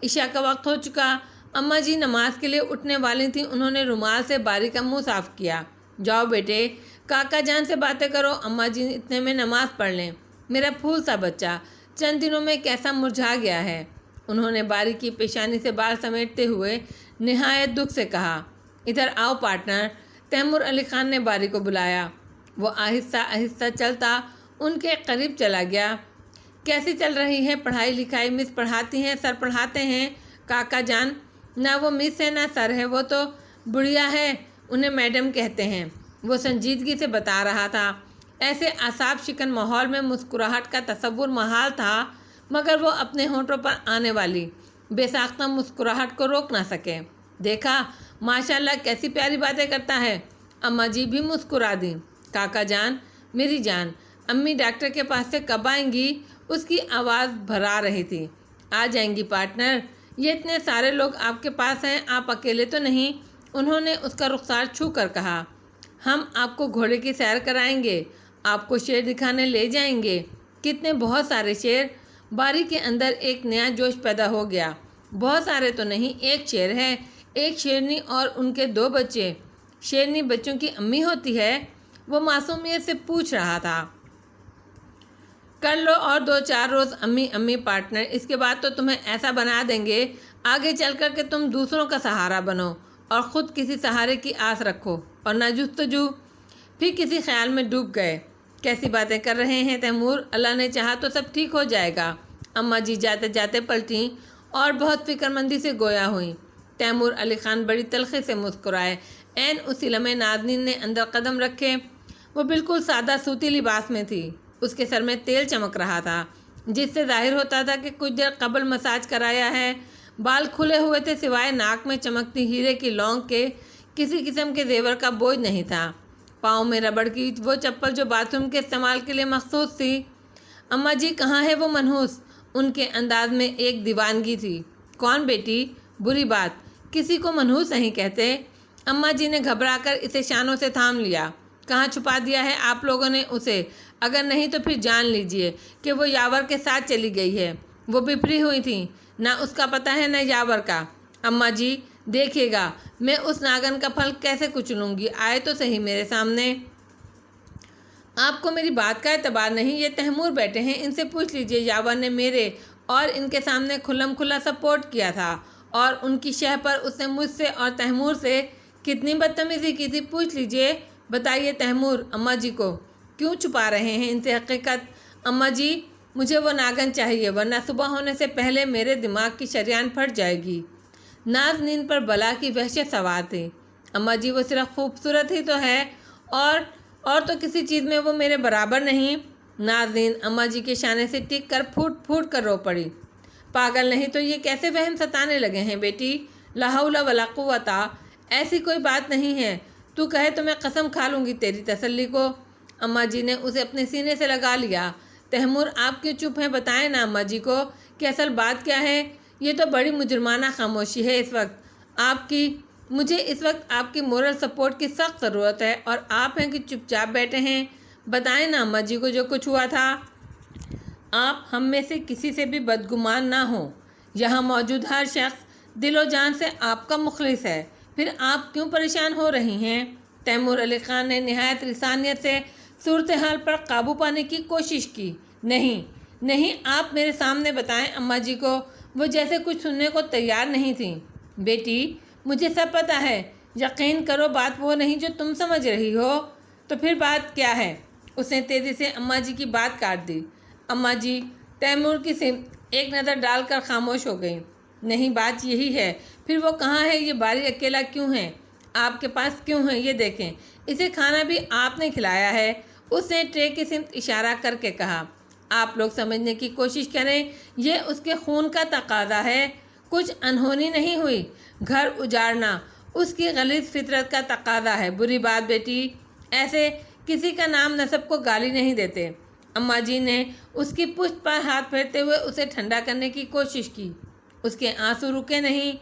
Speaker 1: عشاء کا وقت ہو چکا۔ اماں جی نماز کے لیے اٹھنے والی تھیں، انہوں نے رومال سے باری کا منہ صاف کیا۔ جاؤ بیٹے، کاکا جان سے باتیں کرو، اماں جی اتنے میں نماز پڑھ لیں۔ میرا پھول سا بچہ چند دنوں میں کیسا مرجھا گیا ہے۔ انہوں نے باری کی پیشانی سے بال سمیٹتے ہوئے نہایت دکھ سے کہا۔ ادھر آؤ پارٹنر۔ تیمور علی خان نے باری کو بلایا۔ وہ آہستہ آہستہ چلتا ان کے قریب چلا گیا۔ کیسی چل رہی ہے پڑھائی لکھائی؟ مس پڑھاتی ہیں، سر پڑھاتے ہیں؟ کاکا جان نہ وہ مس ہے نہ سر ہے، وہ تو بڑھیا ہے، انہیں میڈم کہتے ہیں، وہ سنجیدگی سے بتا رہا تھا۔ ایسے اعصاب شکن ماحول میں مسکراہٹ کا تصور محال تھا، مگر وہ اپنے ہونٹوں پر آنے والی بے ساختہ مسکراہٹ کو روک نہ سکے۔ دیکھا، ماشاءاللہ کیسی پیاری باتیں کرتا ہے۔ اماں جی بھی مسکرا دیں۔ کاکا جان، میری جان، امی ڈاکٹر کے پاس سے کب آئیں گی؟ اس کی آواز بھرا رہی تھی۔ آ جائیں گی پارٹنر، یہ اتنے سارے لوگ آپ کے پاس ہیں، آپ اکیلے تو نہیں، انہوں نے اس کا رخسار چھو کر کہا۔ ہم آپ کو گھوڑے کی سیر کرائیں گے، آپ کو شیر دکھانے لے جائیں گے۔ کتنے بہت سارے شیر؟ باری کے اندر ایک نیا جوش پیدا ہو گیا۔ بہت سارے تو نہیں، ایک شیر ہے، ایک شیرنی اور ان کے 2 بچے۔ شیرنی بچوں کی امی ہوتی ہے؟ وہ معصومیت سے پوچھ رہا تھا۔ کر لو اور 2-4 روز امی امی پارٹنر، اس کے بعد تو تمہیں ایسا بنا دیں گے آگے چل کر کہ تم دوسروں کا سہارا بنو اور خود کسی سہارے کی آس رکھو اور نہ جستجو۔ پھر کسی خیال میں ڈوب گئے۔ کیسی باتیں کر رہے ہیں تیمور، اللہ نے چاہا تو سب ٹھیک ہو جائے گا۔ اماں جی جاتے جاتے پلٹیں اور بہت فکر مندی سے گویا ہوئیں۔ تیمور علی خان بڑی تلخی سے مسکرائے۔ عین اسی لمحے نازنین نے اندر قدم رکھے۔ وہ بالکل سادہ سوتی لباس میں تھی۔ اس کے سر میں تیل چمک رہا تھا، جس سے ظاہر ہوتا تھا کہ کچھ دیر قبل مساج کرایا ہے۔ بال کھلے ہوئے تھے، سوائے ناک میں چمکتی ہیرے کی لونگ کے کسی قسم کے زیور کا بوجھ نہیں تھا۔ پاؤں میں ربڑ کی وہ چپل جو باتھ روم کے استعمال کے لیے مخصوص تھی۔ اماں جی کہاں ہے وہ منحوس؟ ان کے انداز میں ایک دیوانگی تھی۔ کون بیٹی؟ بری بات، کسی کو منحوس نہیں کہتے۔ اماں جی نے گھبرا کر اسے شانوں سے تھام لیا۔ کہاں چھپا دیا ہے آپ لوگوں نے اسے؟ اگر نہیں تو پھر جان لیجئے کہ وہ یاور کے ساتھ چلی گئی ہے۔ وہ بپھری ہوئی تھیں، نہ اس کا پتہ ہے نہ یاور کا۔ اماں جی دیکھیے گا میں اس ناگن کا پھل کیسے کچلوں گی، آئے تو صحیح میرے سامنے۔ آپ کو میری بات کا اعتبار نہیں؟ یہ تیمور بیٹھے ہیں، ان سے پوچھ لیجئے، یاور نے میرے اور ان کے سامنے کھلم کھلا سپورٹ کیا تھا، اور ان کی شہ پر اس نے مجھ سے اور تیمور سے کتنی بدتمیزی کی تھی، پوچھ لیجئے۔ بتائیے تیمور، اماں جی کو کیوں چھپا رہے ہیں ان سے حقیقت؟ اماں جی مجھے وہ ناگن چاہیے، ورنہ صبح ہونے سے پہلے میرے دماغ کی شریان پھٹ جائے گی۔ نازنین پر بلا کی وحشت سوار تھی۔ اماں جی وہ صرف خوبصورت ہی تو ہے، اور تو کسی چیز میں وہ میرے برابر نہیں۔ نازنین اماں جی کے شانے سے ٹک کر پھوٹ پھوٹ کر رو پڑی۔ پاگل نہیں تو یہ کیسے وہم ستانے لگے ہیں بیٹی؟ لا حول ولا قوت، ایسی کوئی بات نہیں ہے، تو کہے تو میں قسم کھا لوں گی تیری تسلی کو۔ اماں جی نے اسے اپنے سینے سے لگا لیا۔ تیمور آپ کیوں چپ ہیں؟ بتائیں نا اماں جی کو کہ اصل بات کیا ہے۔ یہ تو بڑی مجرمانہ خاموشی ہے اس وقت آپ کی۔ مجھے اس وقت آپ کی مورل سپورٹ کی سخت ضرورت ہے، اور آپ ہیں کہ چپ چاپ بیٹھے ہیں۔ بتائیں نا اماں جی کو جو کچھ ہوا تھا۔ آپ ہم میں سے کسی سے بھی بدگمان نہ ہوں، یہاں موجود ہر شخص دل و جان سے آپ کا مخلص ہے، پھر آپ کیوں پریشان ہو رہی ہیں؟ تیمور علی خان نے نہایت لسانیت سے صورتحال پر قابو پانے کی کوشش کی۔ نہیں، آپ میرے سامنے بتائیں اماں جی کو۔ وہ جیسے کچھ سننے کو تیار نہیں تھیں۔ بیٹی مجھے سب پتہ ہے، یقین کرو بات وہ نہیں جو تم سمجھ رہی ہو۔ تو پھر بات کیا ہے؟ اس نے تیزی سے اماں جی کی بات کاٹ دی۔ اماں جی تیمور کی سمت ایک نظر ڈال کر خاموش ہو گئیں۔ نہیں، بات یہی ہے۔ پھر وہ کہاں ہے؟ یہ باری اکیلا کیوں ہے؟ آپ کے پاس کیوں ہے؟ یہ دیکھیں، اسے کھانا بھی آپ نے کھلایا ہے۔ اس نے ٹرے کی سمت اشارہ کر کے کہا۔ آپ لوگ سمجھنے کی کوشش کریں، یہ اس کے خون کا تقاضا ہے، کچھ انہونی نہیں ہوئی۔ گھر اجاڑنا اس کی غلیظ فطرت کا تقاضا ہے۔ بری بات بیٹی، ایسے کسی کا نام نسب کو گالی نہیں دیتے۔ اماں جی نے اس کی پشت پر ہاتھ پھیرتے ہوئے اسے ٹھنڈا کرنے کی کوشش کی۔ اس کے آنسو رکے نہیں۔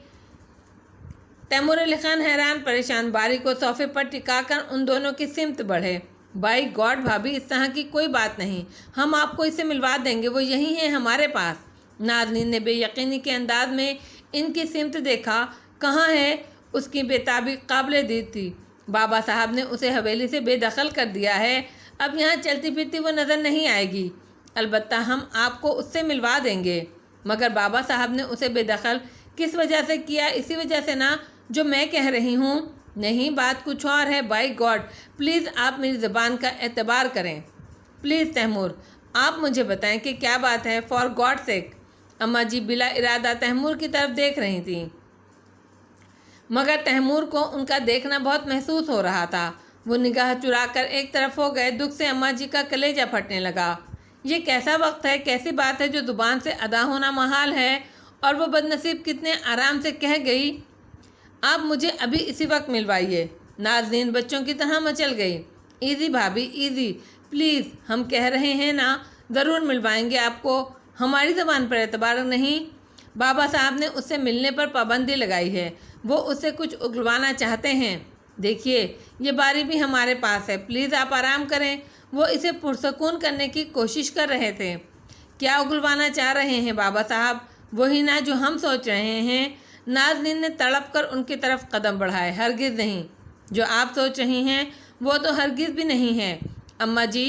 Speaker 1: تیمور علی خان حیران پریشان باری کو صوفے پر ٹکا کر ان دونوں کی سمت بڑھے۔ بائی گاڈ بھابھی، اس طرح کی کوئی بات نہیں، ہم آپ کو اس سے ملوا دیں گے، وہ یہی ہیں ہمارے پاس۔ نازنین نے بے یقینی کے انداز میں ان کی سمت دیکھا۔ کہاں ہے؟ اس کی بے تابی قابل دید تھی۔ بابا صاحب نے اسے حویلی سے بے دخل کر دیا ہے، اب یہاں چلتی پھرتی وہ نظر نہیں آئے گی۔ البتہ ہم آپ کو اس سے ملوا دیں گے۔ مگر بابا صاحب نے اسے بے دخل کس وجہ سے کیا؟ اسی وجہ سے نا جو میں کہہ رہی ہوں۔ نہیں، بات کچھ اور ہے۔ بائی گاڈ، پلیز آپ میری زبان کا اعتبار کریں۔ پلیز تیمور، آپ مجھے بتائیں کہ کیا بات ہے، فار گاڈ سیک۔ اماں جی بلا ارادہ تیمور کی طرف دیکھ رہی تھیں۔ مگر تیمور کو ان کا دیکھنا بہت محسوس ہو رہا تھا۔ وہ نگاہ چرا کر ایک طرف ہو گئے۔ دکھ سے اماں جی کا کلیجہ پھٹنے لگا۔ یہ کیسا وقت ہے، کیسی بات ہے جو زبان سے ادا ہونا محال ہے، اور وہ بد نصیب کتنے آرام سے کہہ گئی، آپ مجھے ابھی اسی وقت ملوائیے۔ نازنین بچوں کی طرح مچل گئی۔ ایزی بھابھی ایزی، پلیز، ہم کہہ رہے ہیں نا، ضرور ملوائیں گے آپ کو، ہماری زبان پر اعتبار نہیں۔ بابا صاحب نے اس سے ملنے پر پابندی لگائی ہے، وہ اس سے کچھ اگلوانا چاہتے ہیں۔ دیکھیے، یہ باری بھی ہمارے پاس ہے، پلیز آپ آرام کریں۔ وہ اسے پرسکون کرنے کی کوشش کر رہے تھے۔ کیا اگلوانا چاہ رہے ہیں بابا صاحب؟ وہی نا جو ہم سوچ رہے ہیں۔ نازنین نے تڑپ کر ان کی طرف قدم بڑھائے۔ ہرگز نہیں، جو آپ سوچ رہی ہیں وہ تو ہرگز بھی نہیں ہے۔ اماں جی،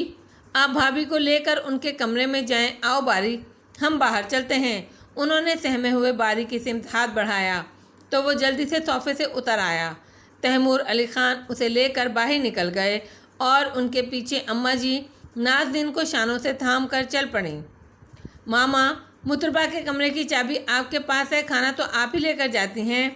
Speaker 1: آپ بھابھی کو لے کر ان کے کمرے میں جائیں۔ آؤ باری، ہم باہر چلتے ہیں۔ انہوں نے سہمے ہوئے باری کی سمت ہاتھ بڑھایا تو وہ جلدی سے صوفے سے اتر آیا۔ تیمور علی خان اسے لے کر باہر نکل گئے اور ان کے پیچھے اماں جی نازنین کو شانوں سے تھام کر چل پڑیں۔ ماما، مطربہ کے کمرے کی چابی آپ کے پاس ہے، کھانا تو آپ ہی لے کر جاتی ہیں۔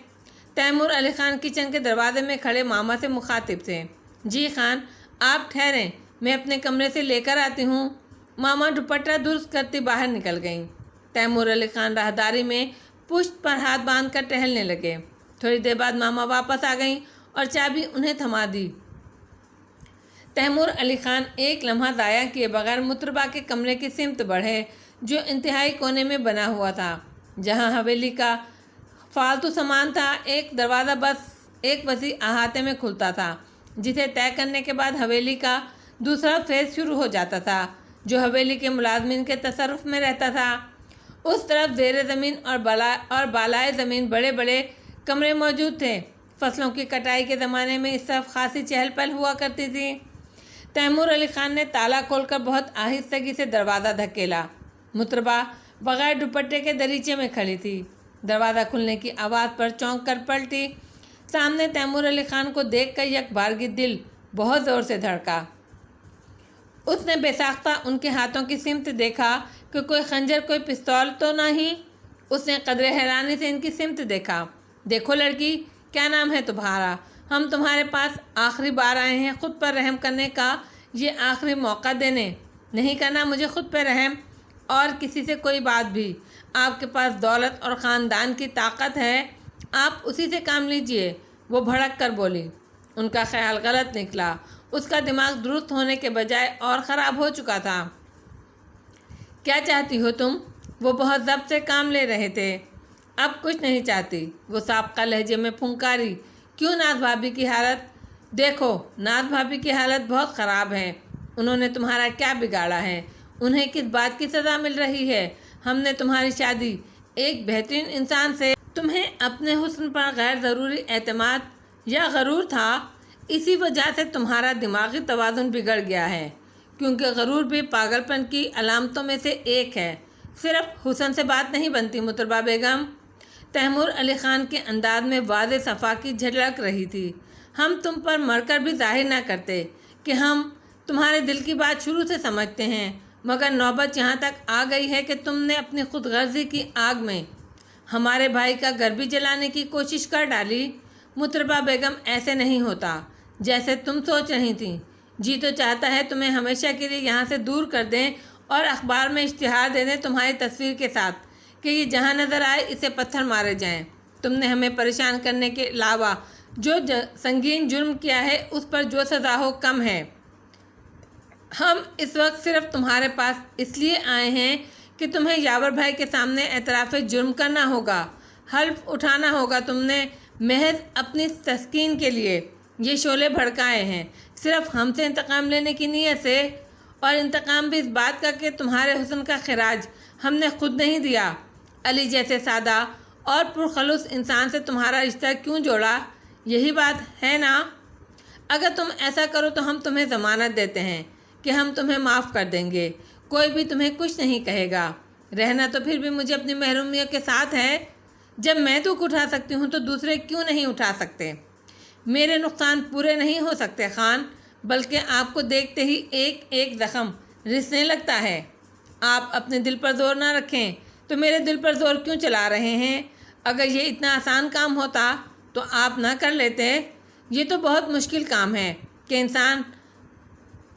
Speaker 1: تیمور علی خان کچن کے دروازے میں کھڑے ماما سے مخاطب تھے۔ جی خان، آپ ٹھہریں، میں اپنے کمرے سے لے کر آتی ہوں۔ ماما دوپٹہ درست کرتی باہر نکل گئیں۔ تیمور علی خان راہداری میں پشت پر ہاتھ باندھ کر ٹہلنے لگے۔ تھوڑی دیر بعد ماما واپس آ گئیں اور چابی انہیں تھما دی۔ تیمور علی خان ایک لمحہ ضائع کیے بغیر مطربہ کے کمرے کی سمت بڑھے، جو انتہائی کونے میں بنا ہوا تھا، جہاں حویلی کا فالتو سامان تھا۔ ایک دروازہ بس ایک وسیع احاطے میں کھلتا تھا، جسے طے کرنے کے بعد حویلی کا دوسرا فیز شروع ہو جاتا تھا، جو حویلی کے ملازمین کے تصرف میں رہتا تھا۔ اس طرف زیر زمین اور بالائے زمین بڑے بڑے کمرے موجود تھے۔ فصلوں کی کٹائی کے زمانے میں اس طرف خاصی چہل پہل ہوا کرتی تھی۔ تیمور علی خان نے تالا کھول کر بہت آہستگی سے دروازہ دھکیلا۔ مطربہ بغیر دوپٹے کے دریچے میں کھڑی تھی۔ دروازہ کھلنے کی آواز پر چونک کر پلٹی۔ سامنے تیمور علی خان کو دیکھ کر یک بارگی دل بہت زور سے دھڑکا۔ اس نے بے ساختہ ان کے ہاتھوں کی سمت دیکھا کہ کوئی خنجر، کوئی پستول تو نہیں۔ اس نے قدرے حیرانی سے ان کی سمت دیکھا۔ دیکھو لڑکی، کیا نام ہے تمہارا؟ ہم تمہارے پاس آخری بار آئے ہیں، خود پر رحم کرنے کا یہ آخری موقع دینے۔ نہیں کرنا مجھے خود پہ رحم اور کسی سے کوئی بات بھی۔ آپ کے پاس دولت اور خاندان کی طاقت ہے، آپ اسی سے کام لیجئے۔ وہ بھڑک کر بولی۔ ان کا خیال غلط نکلا۔ اس کا دماغ درست ہونے کے بجائے اور خراب ہو چکا تھا۔ کیا چاہتی ہو تم؟ وہ بہت ضبط سے کام لے رہے تھے۔ اب کچھ نہیں چاہتی، وہ سابقہ لہجے میں پھنکاری۔ کیوں ناز بھابھی کی حالت؟ دیکھو، ناز بھابھی کی حالت بہت خراب ہے۔ انہوں نے تمہارا کیا بگاڑا ہے؟ انہیں کس بات کی سزا مل رہی ہے؟ ہم نے تمہاری شادی ایک بہترین انسان سے، تمہیں اپنے حسن پر غیر ضروری اعتماد یا غرور تھا، اسی وجہ سے تمہارا دماغی توازن بگڑ گیا ہے، کیونکہ غرور بھی پاگل پن کی علامتوں میں سے ایک ہے۔ صرف حسن سے بات نہیں بنتی مطربہ بیگم۔ تیمور علی خان کے انداز میں واضح صفا کی جھلک رہی تھی۔ ہم تم پر مر کر بھی ظاہر نہ کرتے کہ ہم تمہارے دل کی بات شروع سے سمجھتے ہیں، مگر نوبت یہاں تک آ گئی ہے کہ تم نے اپنی خود غرضی کی آگ میں ہمارے بھائی کا گھر بھی جلانے کی کوشش کر ڈالی۔ مطربہ بیگم، ایسے نہیں ہوتا جیسے تم سوچ رہی تھیں۔ جی تو چاہتا ہے تمہیں ہمیشہ کے لیے یہاں سے دور کر دیں اور اخبار میں اشتہار دے دیں تمہاری تصویر کے ساتھ کہ یہ جہاں نظر آئے اسے پتھر مارے جائیں۔ تم نے ہمیں پریشان کرنے کے علاوہ جو سنگین جرم کیا ہے اس پر جو سزا ہو کم ہے۔ ہم اس وقت صرف تمہارے پاس اس لیے آئے ہیں کہ تمہیں یاور بھائی کے سامنے اعتراف جرم کرنا ہوگا، حلف اٹھانا ہوگا۔ تم نے محض اپنی تسکین کے لیے یہ شعلے بھڑکائے ہیں، صرف ہم سے انتقام لینے کی نیت سے، اور انتقام بھی اس بات کا کہ تمہارے حسن کا خراج ہم نے خود نہیں دیا۔ علی جیسے سادہ اور پرخلوص انسان سے تمہارا رشتہ کیوں جوڑا؟ یہی بات ہے نا؟ اگر تم ایسا کرو تو ہم تمہیں ضمانت دیتے ہیں کہ ہم تمہیں معاف کر دیں گے، کوئی بھی تمہیں کچھ نہیں کہے گا۔ رہنا تو پھر بھی مجھے اپنی محرومیوں کے ساتھ ہے۔ جب میں دکھ اٹھا سکتی ہوں تو دوسرے کیوں نہیں اٹھا سکتے؟ میرے نقصان پورے نہیں ہو سکتے خان، بلکہ آپ کو دیکھتے ہی ایک ایک زخم رسنے لگتا ہے۔ آپ اپنے دل پر زور نہ رکھیں تو میرے دل پر زور کیوں چلا رہے ہیں؟ اگر یہ اتنا آسان کام ہوتا تو آپ نہ کر لیتے؟ یہ تو بہت مشکل کام ہے کہ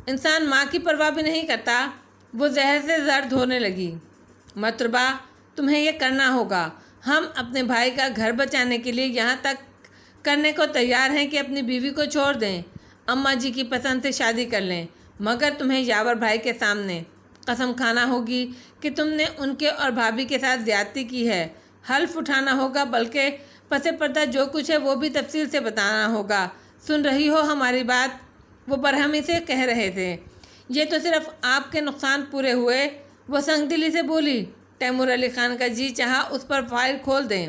Speaker 1: انسان ماں کی پرواہ بھی نہیں کرتا۔ وہ زہر سے زرد ہونے لگی۔ محترمہ، تمہیں یہ کرنا ہوگا۔ ہم اپنے بھائی کا گھر بچانے کے لیے یہاں تک کرنے کو تیار ہیں کہ اپنی بیوی کو چھوڑ دیں، اماں جی کی پسند سے شادی کر لیں، مگر تمہیں یاور بھائی کے سامنے قسم کھانا ہوگی کہ تم نے ان کے اور بھابھی کے ساتھ زیادتی کی ہے۔ حلف اٹھانا ہوگا، بلکہ پس پردہ جو کچھ ہے وہ بھی تفصیل سے بتانا ہوگا۔ سن رہی ہو ہماری بات؟ وہ برہمی سے کہہ رہے تھے۔ یہ تو صرف آپ کے نقصان پورے ہوئے، وہ سنگ دلی سے بولی۔ تیمور علی خان کا جی چاہا اس پر فائل کھول دیں۔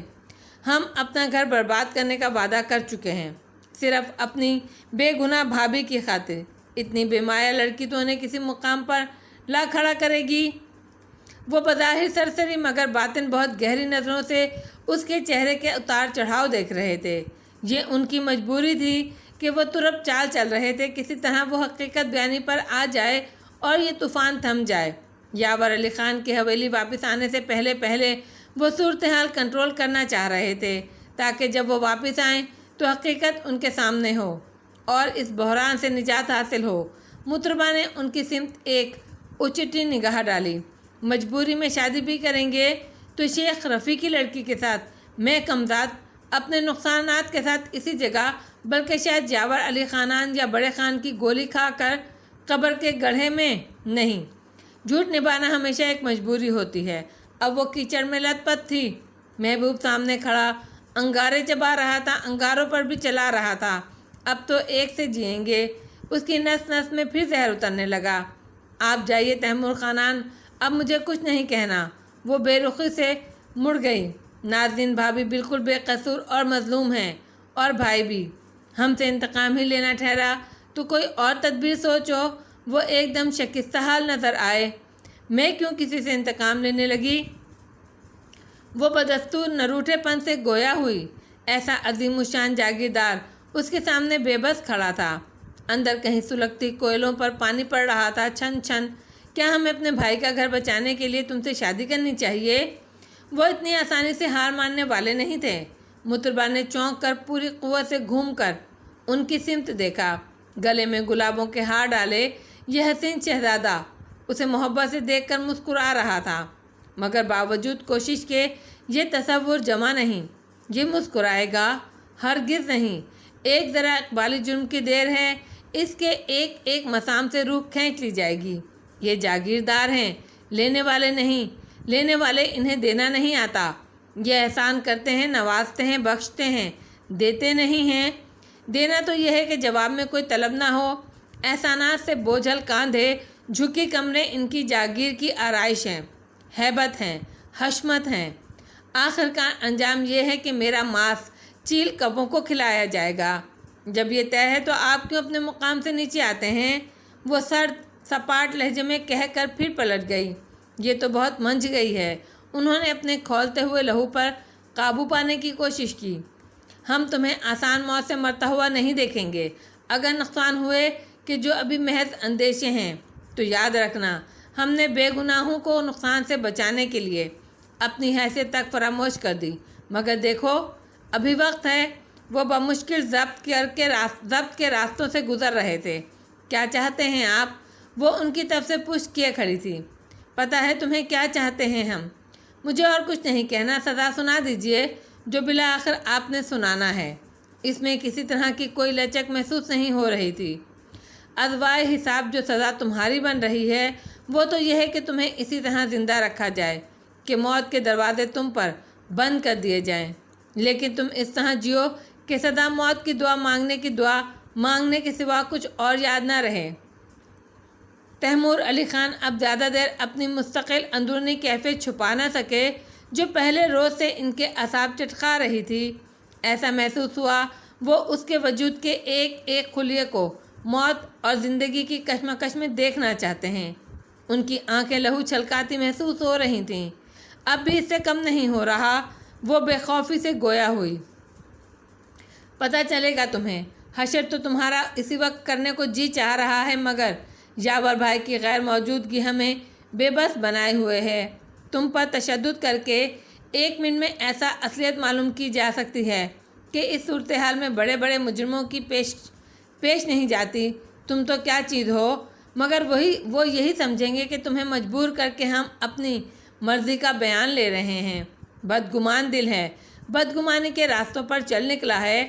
Speaker 1: ہم اپنا گھر برباد کرنے کا وعدہ کر چکے ہیں، صرف اپنی بے گناہ بھابھی کی خاطر۔ اتنی بے مایہ لڑکی تو انہیں کسی مقام پر لا کھڑا کرے گی۔ وہ بظاہر سرسری مگر باطن بہت گہری نظروں سے اس کے چہرے کے اتار چڑھاؤ دیکھ رہے تھے۔ یہ ان کی مجبوری تھی کہ وہ ترپ چال چل رہے تھے، کسی طرح وہ حقیقت بیانی پر آ جائے اور یہ طوفان تھم جائے۔ یاور علی خان کی حویلی واپس آنے سے پہلے وہ صورتحال کنٹرول کرنا چاہ رہے تھے، تاکہ جب وہ واپس آئیں تو حقیقت ان کے سامنے ہو اور اس بحران سے نجات حاصل ہو۔ محترمہ نے ان کی سمت ایک اچٹی نگاہ ڈالی۔ مجبوری میں شادی بھی کریں گے تو شیخ رفیع کی لڑکی کے ساتھ؟ میں کمزاد اپنے نقصانات کے ساتھ اسی جگہ، بلکہ شاید یاور علی خانان یا بڑے خان کی گولی کھا کر قبر کے گڑھے میں نہیں۔ جھوٹ نبھانا ہمیشہ ایک مجبوری ہوتی ہے۔ اب وہ کیچڑ میں لت پت تھی۔ محبوب سامنے کھڑا انگارے چبا رہا تھا، انگاروں پر بھی چلا رہا تھا۔ اب تو ایک سے جئیں گے۔ اس کی نس نس میں پھر زہر اترنے لگا۔ آپ جائیے تیمور خانان، اب مجھے کچھ نہیں کہنا۔ وہ بے رخی سے مڑ گئی۔ نازنین بھابھی بالکل بے قصور اور مظلوم ہیں، اور بھائی بھی۔ ہم سے انتقام ہی لینا ٹھہرا تو کوئی اور تدبیر سوچو۔ وہ ایک دم شکستہ حال نظر آئے۔ میں کیوں کسی سے انتقام لینے لگی؟ وہ بدستور نروٹھے پن سے گویا ہوئی۔ ایسا عظیم الشان جاگیردار اس کے سامنے بے بس کھڑا تھا۔ اندر کہیں سلگتی کوئلوں پر پانی پڑ رہا تھا، چھن چھن۔ کیا ہمیں اپنے بھائی کا گھر بچانے کے لیے تم سے شادی کرنی چاہیے؟ وہ اتنی آسانی سے ہار ماننے والے نہیں تھے۔ محترمہ نے چونک کر پوری قوت سے گھوم کر ان کی سمت دیکھا۔ گلے میں گلابوں کے ہار ڈالے یہ حسین شہزادہ اسے محبت سے دیکھ کر مسکرا رہا تھا، مگر باوجود کوشش کے یہ تصور جمع نہیں۔ یہ مسکرائے گا؟ ہرگز نہیں۔ ایک ذرا اقبالی جرم کی دیر ہے، اس کے ایک ایک مسام سے روح کھینچ لی جائے گی۔ یہ جاگیردار ہیں، لینے والے نہیں۔ لینے والے انہیں دینا نہیں آتا۔ یہ احسان کرتے ہیں، نوازتے ہیں، بخشتے ہیں، دیتے نہیں ہیں۔ دینا تو یہ ہے کہ جواب میں کوئی طلب نہ ہو۔ احسانات سے بوجھل کاندھے، جھکی کمریں ان کی جاگیر کی آرائش ہیں، ہیبت ہیں، حشمت ہیں۔ آخر کا انجام یہ ہے کہ میرا ماس چیل کبوں کو کھلایا جائے گا۔ جب یہ طے ہے تو آپ کیوں اپنے مقام سے نیچے آتے ہیں؟ وہ سرد سپاٹ لہجے میں کہہ کر پھر پلٹ گئی۔ یہ تو بہت منجھ گئی ہے۔ انہوں نے اپنے کھولتے ہوئے لہو پر قابو پانے کی کوشش کی۔ ہم تمہیں آسان موت سے مرتا ہوا نہیں دیکھیں گے۔ اگر نقصان ہوئے کہ جو ابھی محض اندیشے ہیں، تو یاد رکھنا ہم نے بے گناہوں کو نقصان سے بچانے کے لیے اپنی حیثیت تک فراموش کر دی۔ مگر دیکھو ابھی وقت ہے۔ وہ بمشکل ضبط کے راستوں سے گزر رہے تھے۔ کیا چاہتے ہیں آپ؟ وہ ان کی طرف سے پشت کیے کھڑی تھی۔ پتہ ہے تمہیں کیا چاہتے ہیں ہم؟ مجھے اور کچھ نہیں کہنا، سزا سنا دیجئے جو بالآخر آپ نے سنانا ہے۔ اس میں کسی طرح کی کوئی لچک محسوس نہیں ہو رہی تھی۔ ازوائے حساب جو سزا تمہاری بن رہی ہے وہ تو یہ ہے کہ تمہیں اسی طرح زندہ رکھا جائے کہ موت کے دروازے تم پر بند کر دیے جائیں، لیکن تم اس طرح جیو کہ سدا موت کی دعا مانگنے کے سوا کچھ اور یاد نہ رہے۔ تیمور علی خان اب زیادہ دیر اپنی مستقل اندرونی کیفیت چھپا نہ سکے جو پہلے روز سے ان کے اعصاب چٹخا رہی تھی۔ ایسا محسوس ہوا وہ اس کے وجود کے ایک ایک خلیے کو موت اور زندگی کی کشمکش میں دیکھنا چاہتے ہیں۔ ان کی آنکھیں لہو چھلکاتی محسوس ہو رہی تھیں۔ اب بھی اس سے کم نہیں ہو رہا۔ وہ بے خوفی سے گویا ہوئی۔ پتہ چلے گا تمہیں۔ حشر تو تمہارا اسی وقت کرنے کو جی چاہ رہا ہے، مگر یاور بھائی کی غیر موجودگی ہمیں بے بس بنائے ہوئے ہے۔ تم پر تشدد کر کے 1 منٹ میں ایسا اصلیت معلوم کی جا سکتی ہے کہ اس صورتحال میں بڑے بڑے مجرموں کی پیش نہیں جاتی، تم تو کیا چیز ہو؟ مگر وہ یہی سمجھیں گے کہ تمہیں مجبور کر کے ہم اپنی مرضی کا بیان لے رہے ہیں۔ بدگمان دل ہے، بدگمانی کے راستوں پر چل نکلا ہے،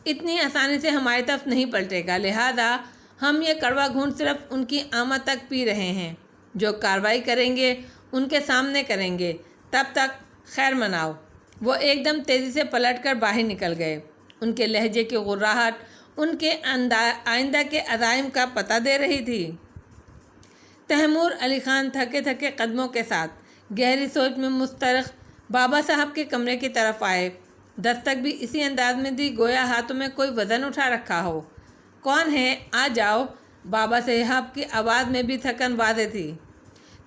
Speaker 1: اتنی آسانی سے ہماری طرف نہیں پلٹے گا، لہذا ہم یہ کڑوا گھونٹ صرف ان کی آمد تک پی رہے ہیں، جو کارروائی کریں گے ان کے سامنے کریں گے، تب تک خیر مناؤ۔ وہ ایک دم تیزی سے پلٹ کر باہر نکل گئے۔ ان کے لہجے کی غراہٹ ان کے آئندہ کے عزائم کا پتہ دے رہی تھی۔ تیمور علی خان تھکے تھکے قدموں کے ساتھ گہری سوچ میں مستغرق بابا صاحب کے کمرے کی طرف آئے۔ دستک بھی اسی انداز میں دی گویا ہاتھوں میں کوئی وزن اٹھا رکھا ہو۔ کون ہے؟ آ جاؤ۔ بابا صاحب کی آواز میں بھی تھکن واضح تھی۔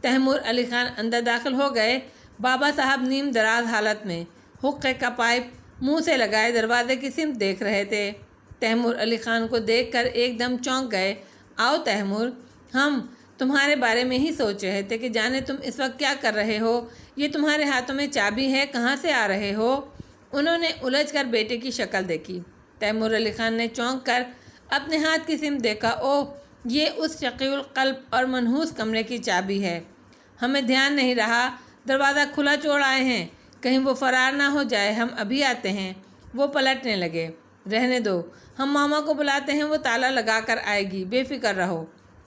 Speaker 1: تیمور علی خان اندر داخل ہو گئے۔ بابا صاحب نیم دراز حالت میں حقے کا پائپ منہ سے لگائے دروازے کی سمت دیکھ رہے تھے۔ تیمور علی خان کو دیکھ کر ایک دم چونک گئے۔ آؤ تیمور، ہم تمہارے بارے میں ہی سوچ رہے تھے کہ جانے تم اس وقت کیا کر رہے ہو۔ یہ تمہارے ہاتھوں میں چابی ہے، کہاں سے آ رہے ہو؟ انہوں نے الجھ کر بیٹے کی شکل دیکھی۔ تیمور علی خان نے چونک کر اپنے ہاتھ کی سمت دیکھا۔ اوہ، یہ اس شقی القلب اور منحوس کمرے کی چابی ہے۔ ہمیں دھیان نہیں رہا، دروازہ کھلا چھوڑ آئے ہیں، کہیں وہ فرار نہ ہو جائے، ہم ابھی آتے ہیں۔ وہ پلٹنے لگے۔ رہنے دو، ہم ماما کو بلاتے ہیں، وہ تالا لگا کر آئے گی، بے فکر رہو۔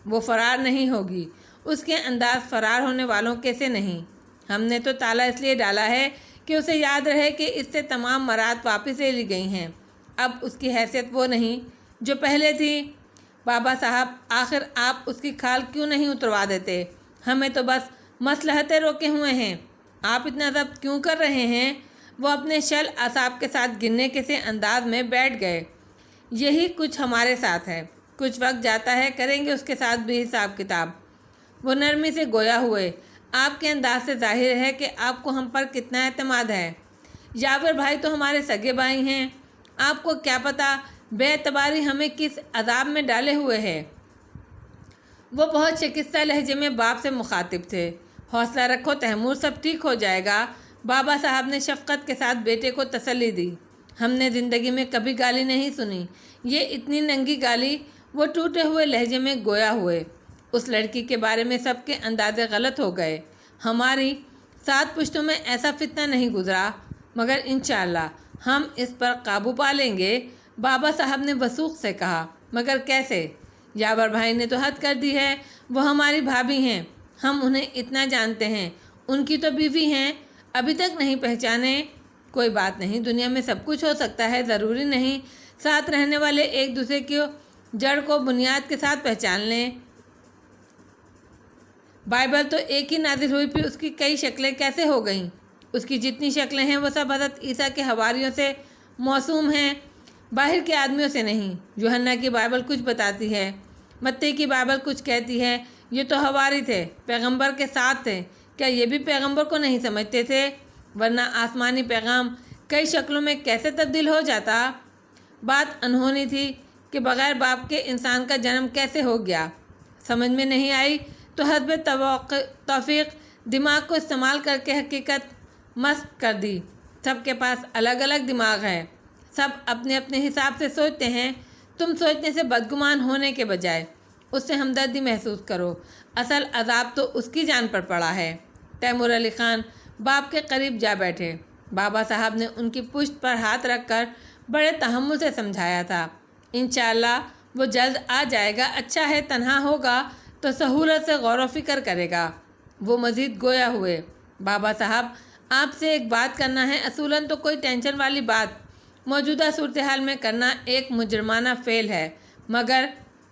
Speaker 1: وہ فرار نہیں ہوگی۔ اس کے انداز فرار ہونے والوں کیسے نہیں۔ ہم نے تو تالا اس لیے ڈالا ہے کہ اسے یاد رہے کہ اس سے تمام مراد واپس لے لی گئی ہیں۔ اب اس کی حیثیت وہ نہیں جو پہلے تھی۔ بابا صاحب، آخر آپ اس کی کھال کیوں نہیں اتروا دیتے؟ ہمیں تو بس مصلحتیں روکے ہوئے ہیں، آپ اتنا ضبط کیوں کر رہے ہیں؟ وہ اپنے شل اعصاب کے ساتھ گرنے کے سے انداز میں بیٹھ گئے۔ یہی کچھ ہمارے ساتھ ہے، کچھ وقت جاتا ہے، کریں گے اس کے ساتھ بھی حساب کتاب۔ وہ نرمی سے گویا ہوئے۔ آپ کے انداز سے ظاہر ہے کہ آپ کو ہم پر کتنا اعتماد ہے۔ یاور بھائی تو ہمارے سگے بھائی ہیں، آپ کو کیا پتہ بے اعتباری ہمیں کس عذاب میں ڈالے ہوئے ہے۔ وہ بہت شکستہ لہجے میں باپ سے مخاطب تھے۔ حوصلہ رکھو تیمور، سب ٹھیک ہو جائے گا۔ بابا صاحب نے شفقت کے ساتھ بیٹے کو تسلی دی۔ ہم نے زندگی میں کبھی گالی نہیں سنی، یہ اتنی ننگی گالی۔ وہ ٹوٹے ہوئے لہجے میں گویا ہوئے۔ اس لڑکی کے بارے میں سب کے اندازے غلط ہو گئے۔ ہماری 7 پشتوں میں ایسا فتنہ نہیں گزرا، مگر انشاءاللہ ہم اس پر قابو پا لیں گے۔ بابا صاحب نے وثوق سے کہا۔ مگر کیسے؟ یاور بھائی نے تو حد کر دی ہے، وہ ہماری بھابھی ہیں، ہم انہیں اتنا جانتے ہیں، ان کی تو بیوی ہیں، ابھی تک نہیں پہچانے؟ کوئی بات نہیں، دنیا میں سب کچھ ہو سکتا ہے، ضروری نہیں ساتھ رہنے والے ایک دوسرے کی جڑ کو بنیاد کے ساتھ پہچان لیں۔ بائبل تو ایک ہی نازل ہوئی، پھر اس کی کئی شکلیں کیسے ہو گئیں؟ اس کی جتنی شکلیں ہیں وہ سب حضرت عیسیٰ کے حواریوں سے موسوم ہیں، باہر کے آدمیوں سے نہیں۔ یوحنا کی بائبل کچھ بتاتی ہے، متی کی بائبل کچھ کہتی ہے۔ یہ تو حواری تھے، پیغمبر کے ساتھ تھے، کیا یہ بھی پیغمبر کو نہیں سمجھتے تھے؟ ورنہ آسمانی پیغام کئی شکلوں میں کیسے تبدیل ہو جاتا؟ بات انہونی تھی کہ بغیر باپ کے انسان کا جنم کیسے ہو گیا؟ سمجھ میں نہیں آئی تو حسب توفیق دماغ کو استعمال کر کے حقیقت مسخ کر دی۔ سب کے پاس الگ الگ دماغ ہے، سب اپنے اپنے حساب سے سوچتے ہیں۔ تم سوچنے سے بدگمان ہونے کے بجائے اس سے ہمدردی محسوس کرو، اصل عذاب تو اس کی جان پر پڑا ہے۔ تیمور علی خان باپ کے قریب جا بیٹھے۔ بابا صاحب نے ان کی پشت پر ہاتھ رکھ کر بڑے تحمل سے سمجھایا تھا۔ انشاءاللہ وہ جلد آ جائے گا، اچھا ہے تنہا ہوگا تو سہولت سے غور و فکر کرے گا۔ وہ مزید گویا ہوئے۔ بابا صاحب، آپ سے ایک بات کرنا ہے، اصولاً تو کوئی ٹینشن والی بات موجودہ صورتحال میں کرنا ایک مجرمانہ فعل ہے، مگر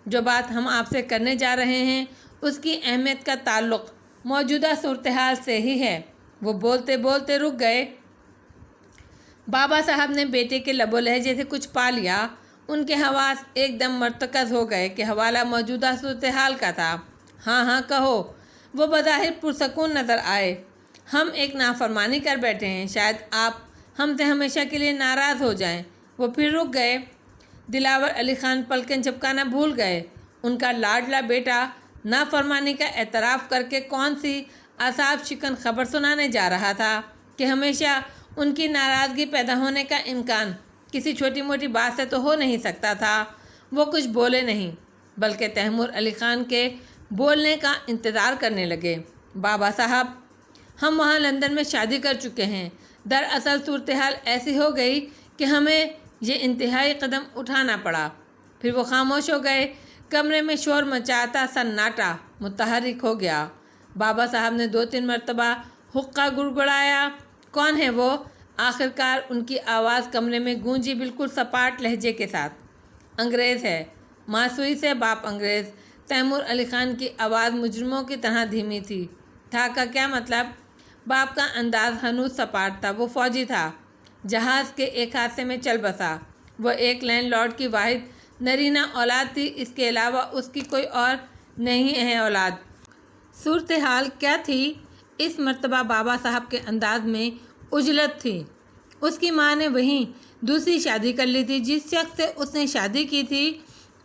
Speaker 1: جو بات ہم آپ سے کرنے جا رہے ہیں اس کی اہمیت کا تعلق موجودہ صورتحال سے ہی ہے۔ وہ بولتے بولتے رک گئے۔ بابا صاحب نے بیٹے کے لب و لہجے سے کچھ پا لیا۔ ان کے حواس ایک دم مرتکز ہو گئے کہ حوالہ موجودہ صورتحال کا تھا۔ ہاں ہاں کہو۔ وہ بظاہر پرسکون نظر آئے۔ ہم ایک نافرمانی کر بیٹھے ہیں، شاید آپ ہم سے ہمیشہ کے لیے ناراض ہو جائیں۔ وہ پھر رک گئے۔ دلاور علی خان پلکیں جھپکانا بھول گئے۔ ان کا لاڈلا بیٹا نافرمانی کا اعتراف کر کے کون سی اعصاب شکن خبر سنانے جا رہا تھا کہ ہمیشہ ان کی ناراضگی پیدا ہونے کا امکان کسی چھوٹی موٹی بات سے تو ہو نہیں سکتا تھا۔ وہ کچھ بولے نہیں بلکہ تیمور علی خان کے بولنے کا انتظار کرنے لگے۔ بابا صاحب، ہم وہاں لندن میں شادی کر چکے ہیں۔ دراصل صورتحال ایسی ہو گئی کہ ہمیں یہ انتہائی قدم اٹھانا پڑا۔ پھر وہ خاموش ہو گئے۔ کمرے میں شور مچاتا سناٹا متحرک ہو گیا۔ بابا صاحب نے 2-3 مرتبہ حقہ گڑگڑایا۔ کون ہے وہ؟ آخرکار ان کی آواز کمرے میں گونجی، بالکل سپاٹ لہجے کے ساتھ۔ انگریز ہے، ماسوئی سے باپ انگریز۔ تیمور علی خان کی آواز مجرموں کی طرح دھیمی تھا کا کیا مطلب؟ باپ کا انداز ہنوز سپاٹ تھا۔ وہ فوجی تھا، جہاز کے ایک حادثے میں چل بسا۔ وہ ایک لینڈ لارڈ کی واحد نرینہ اولاد تھی، اس کے علاوہ اس کی کوئی اور نہیں ہے اولاد۔ صورتحال کیا تھی؟ اس مرتبہ بابا صاحب کے انداز میں عجلت تھی۔ اس کی ماں نے وہیں دوسری شادی کر لی تھی۔ جس شخص سے اس نے شادی کی تھی،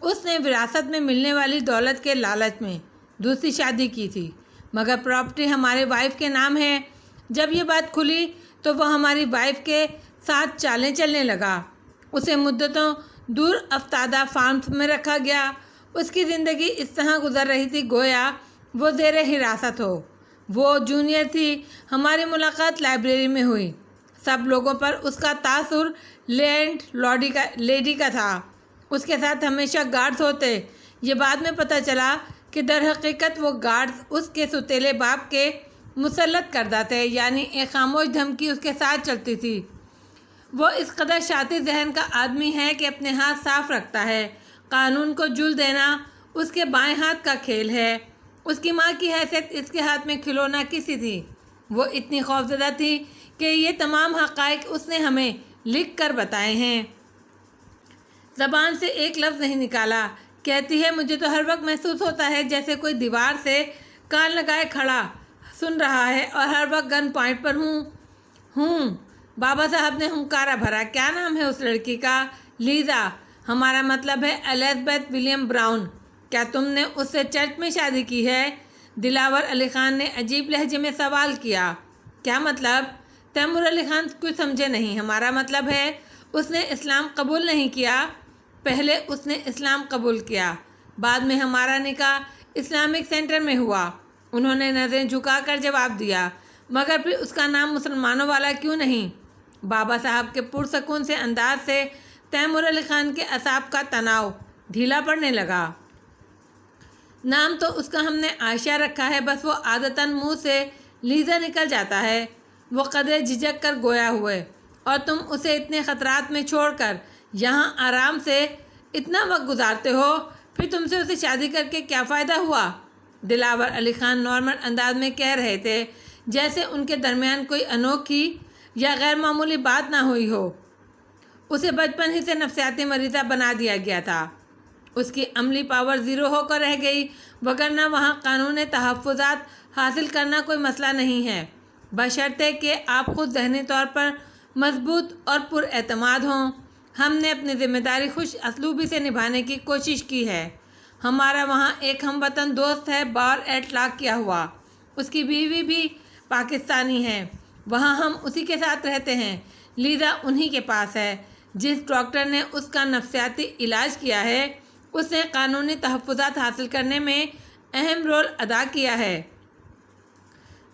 Speaker 1: اس نے وراثت میں ملنے والی دولت کے لالچ میں دوسری شادی کی تھی، مگر پراپرٹی ہمارے وائف کے نام ہے۔ جب یہ بات کھلی تو وہ ہماری وائف کے ساتھ چالیں چلنے لگا۔ اسے مدتوں دور افتادہ فارمز میں رکھا گیا۔ اس کی زندگی اس طرح گزر رہی تھی گویا وہ زیر حراست ہو۔ وہ جونیئر تھی۔ ہماری ملاقات لائبریری میں ہوئی۔ سب لوگوں پر اس کا تاثر لینڈ لیڈی کا تھا۔ اس کے ساتھ ہمیشہ گارڈز ہوتے۔ یہ بعد میں پتہ چلا کہ در حقیقت وہ گارڈز اس کے سوتیلے باپ کے مسلط کردہ تھے، یعنی ایک خاموش دھمکی اس کے ساتھ چلتی تھی۔ وہ اس قدر شاطر ذہن کا آدمی ہے کہ اپنے ہاتھ صاف رکھتا ہے۔ قانون کو جل دینا اس کے بائیں ہاتھ کا کھیل ہے۔ اس کی ماں کی حیثیت اس کے ہاتھ میں کھلونا کسی تھی۔ وہ اتنی خوفزدہ تھی کہ یہ تمام حقائق اس نے ہمیں لکھ کر بتائے ہیں۔ زبان سے ایک لفظ نہیں نکالا۔ کہتی ہے، مجھے تو ہر وقت محسوس ہوتا ہے جیسے کوئی دیوار سے کان لگائے کھڑا سن رہا ہے اور ہر وقت گن پوائنٹ پر ہوں۔ بابا صاحب نے ہنکارا بھرا۔ کیا نام ہے اس لڑکی کا؟ لیزا۔ ہمارا مطلب ہے الزبتھ ولیم براؤن۔ کیا تم نے اس سے چرچ میں شادی کی ہے؟ دلاور علی خان نے عجیب لہجے میں سوال کیا۔ کیا مطلب؟ تیمور علی خان کچھ سمجھے نہیں۔ ہمارا مطلب ہے اس نے اسلام قبول نہیں کیا۔ پہلے اس نے اسلام قبول کیا، بعد میں ہمارا نکاح اسلامک سینٹر میں ہوا۔ انہوں نے نظریں جھکا کر جواب دیا۔ مگر پھر اس کا نام مسلمانوں والا کیوں نہیں؟ بابا صاحب کے پرسکون سے انداز سے تیمور علی خان کے اعصاب کا تناؤ ڈھیلا پڑنے لگا۔ نام تو اس کا ہم نے عائشہ رکھا ہے، بس وہ عادتاً منہ سے لیزا نکل جاتا ہے۔ وہ قدرے جھجک کر گویا ہوئے۔ اور تم اسے اتنے خطرات میں چھوڑ کر یہاں آرام سے اتنا وقت گزارتے ہو، پھر تم سے اسے شادی کر کے کیا فائدہ ہوا؟ دلاور علی خان نارمل انداز میں کہہ رہے تھے، جیسے ان کے درمیان کوئی انوکھی یا غیر معمولی بات نہ ہوئی ہو۔ اسے بچپن ہی سے نفسیاتی مریضہ بنا دیا گیا تھا۔ اس کی عملی پاور زیرو ہو کر رہ گئی، وگرنہ وہاں قانون تحفظات حاصل کرنا کوئی مسئلہ نہیں ہے، بشرطے کہ آپ خود ذہنی طور پر مضبوط اور پر اعتماد ہوں۔ ہم نے اپنی ذمہ داری خوش اسلوبی سے نبھانے کی کوشش کی ہے۔ ہمارا وہاں ایک ہم وطن دوست ہے، بار اطلاق کیا ہوا۔ اس کی بیوی بھی پاکستانی ہے، وہاں ہم اسی کے ساتھ رہتے ہیں۔ لیزا انہی کے پاس ہے۔ جس ڈاکٹر نے اس کا نفسیاتی علاج کیا ہے، اس نے قانونی تحفظات حاصل کرنے میں اہم رول ادا کیا ہے۔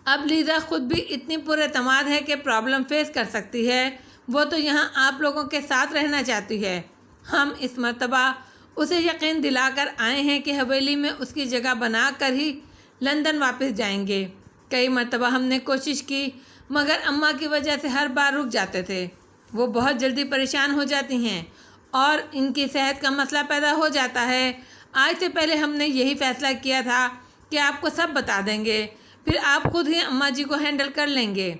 Speaker 1: اب لیزا خود بھی اتنی پر اعتماد ہے کہ پرابلم فیس کر سکتی ہے۔ وہ تو یہاں آپ لوگوں کے ساتھ رہنا چاہتی ہے۔ ہم اس مرتبہ اسے یقین دلا کر آئے ہیں کہ حویلی میں اس کی جگہ بنا کر ہی لندن واپس جائیں گے۔ کئی مرتبہ ہم نے کوشش کی، مگر اماں کی وجہ سے ہر بار رک جاتے تھے۔ وہ بہت جلدی پریشان ہو جاتی ہیں اور ان کی صحت کا مسئلہ پیدا ہو جاتا ہے۔ آج سے پہلے ہم نے یہی فیصلہ کیا تھا کہ آپ کو سب بتا دیں گے، پھر آپ خود ہی اماں جی کو ہینڈل کر لیں گے۔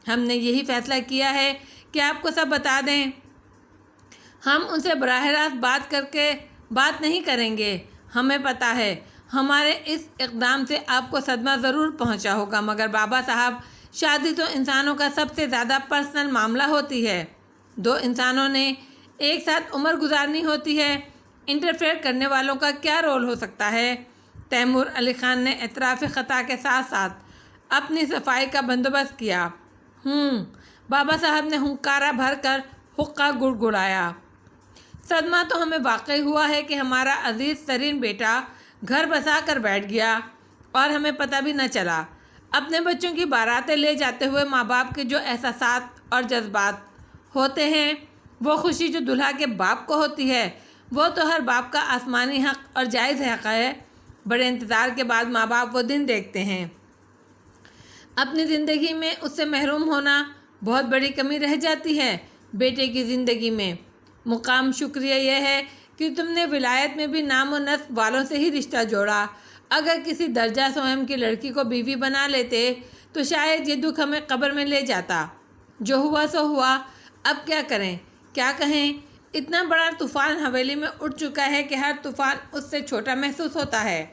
Speaker 1: ہم نے یہی فیصلہ کیا ہے کہ آپ کو سب بتا دیں۔ ہم ان سے براہ راست بات نہیں کریں گے۔ ہمیں پتہ ہے ہمارے اس اقدام سے آپ کو صدمہ ضرور پہنچا ہوگا، مگر بابا صاحب، شادی تو انسانوں کا سب سے زیادہ پرسنل معاملہ ہوتی ہے۔ دو انسانوں نے ایک ساتھ عمر گزارنی ہوتی ہے، انٹرفیئر کرنے والوں کا کیا رول ہو سکتا ہے؟ تیمور علی خان نے اعتراف خطا کے ساتھ ساتھ اپنی صفائی کا بندوبست کیا۔ بابا صاحب نے ہنکارا بھر کر حقہ گڑگڑایا۔ صدمہ تو ہمیں واقعی ہوا ہے کہ ہمارا عزیز ترین بیٹا گھر بسا کر بیٹھ گیا اور ہمیں پتہ بھی نہ چلا۔ اپنے بچوں کی باراتیں لے جاتے ہوئے ماں باپ کے جو احساسات اور جذبات ہوتے ہیں، وہ خوشی جو دلہا کے باپ کو ہوتی ہے وہ تو ہر باپ کا آسمانی حق اور جائز حق ہے۔ بڑے انتظار کے بعد ماں باپ وہ دن دیکھتے ہیں۔ اپنی زندگی میں اس سے محروم ہونا بہت بڑی کمی رہ جاتی ہے۔ بیٹے کی زندگی میں مقام شکریہ یہ ہے کہ تم نے ولایت میں بھی نام و نسب والوں سے ہی رشتہ جوڑا۔ اگر کسی درجہ سوئم کی لڑکی کو بیوی بنا لیتے تو شاید یہ دکھ ہمیں قبر میں لے جاتا۔ جو ہوا سو ہوا، اب کیا کریں، کیا کہیں۔ اتنا بڑا طوفان حویلی میں اٹھ چکا ہے کہ ہر طوفان اس سے چھوٹا محسوس ہوتا ہے۔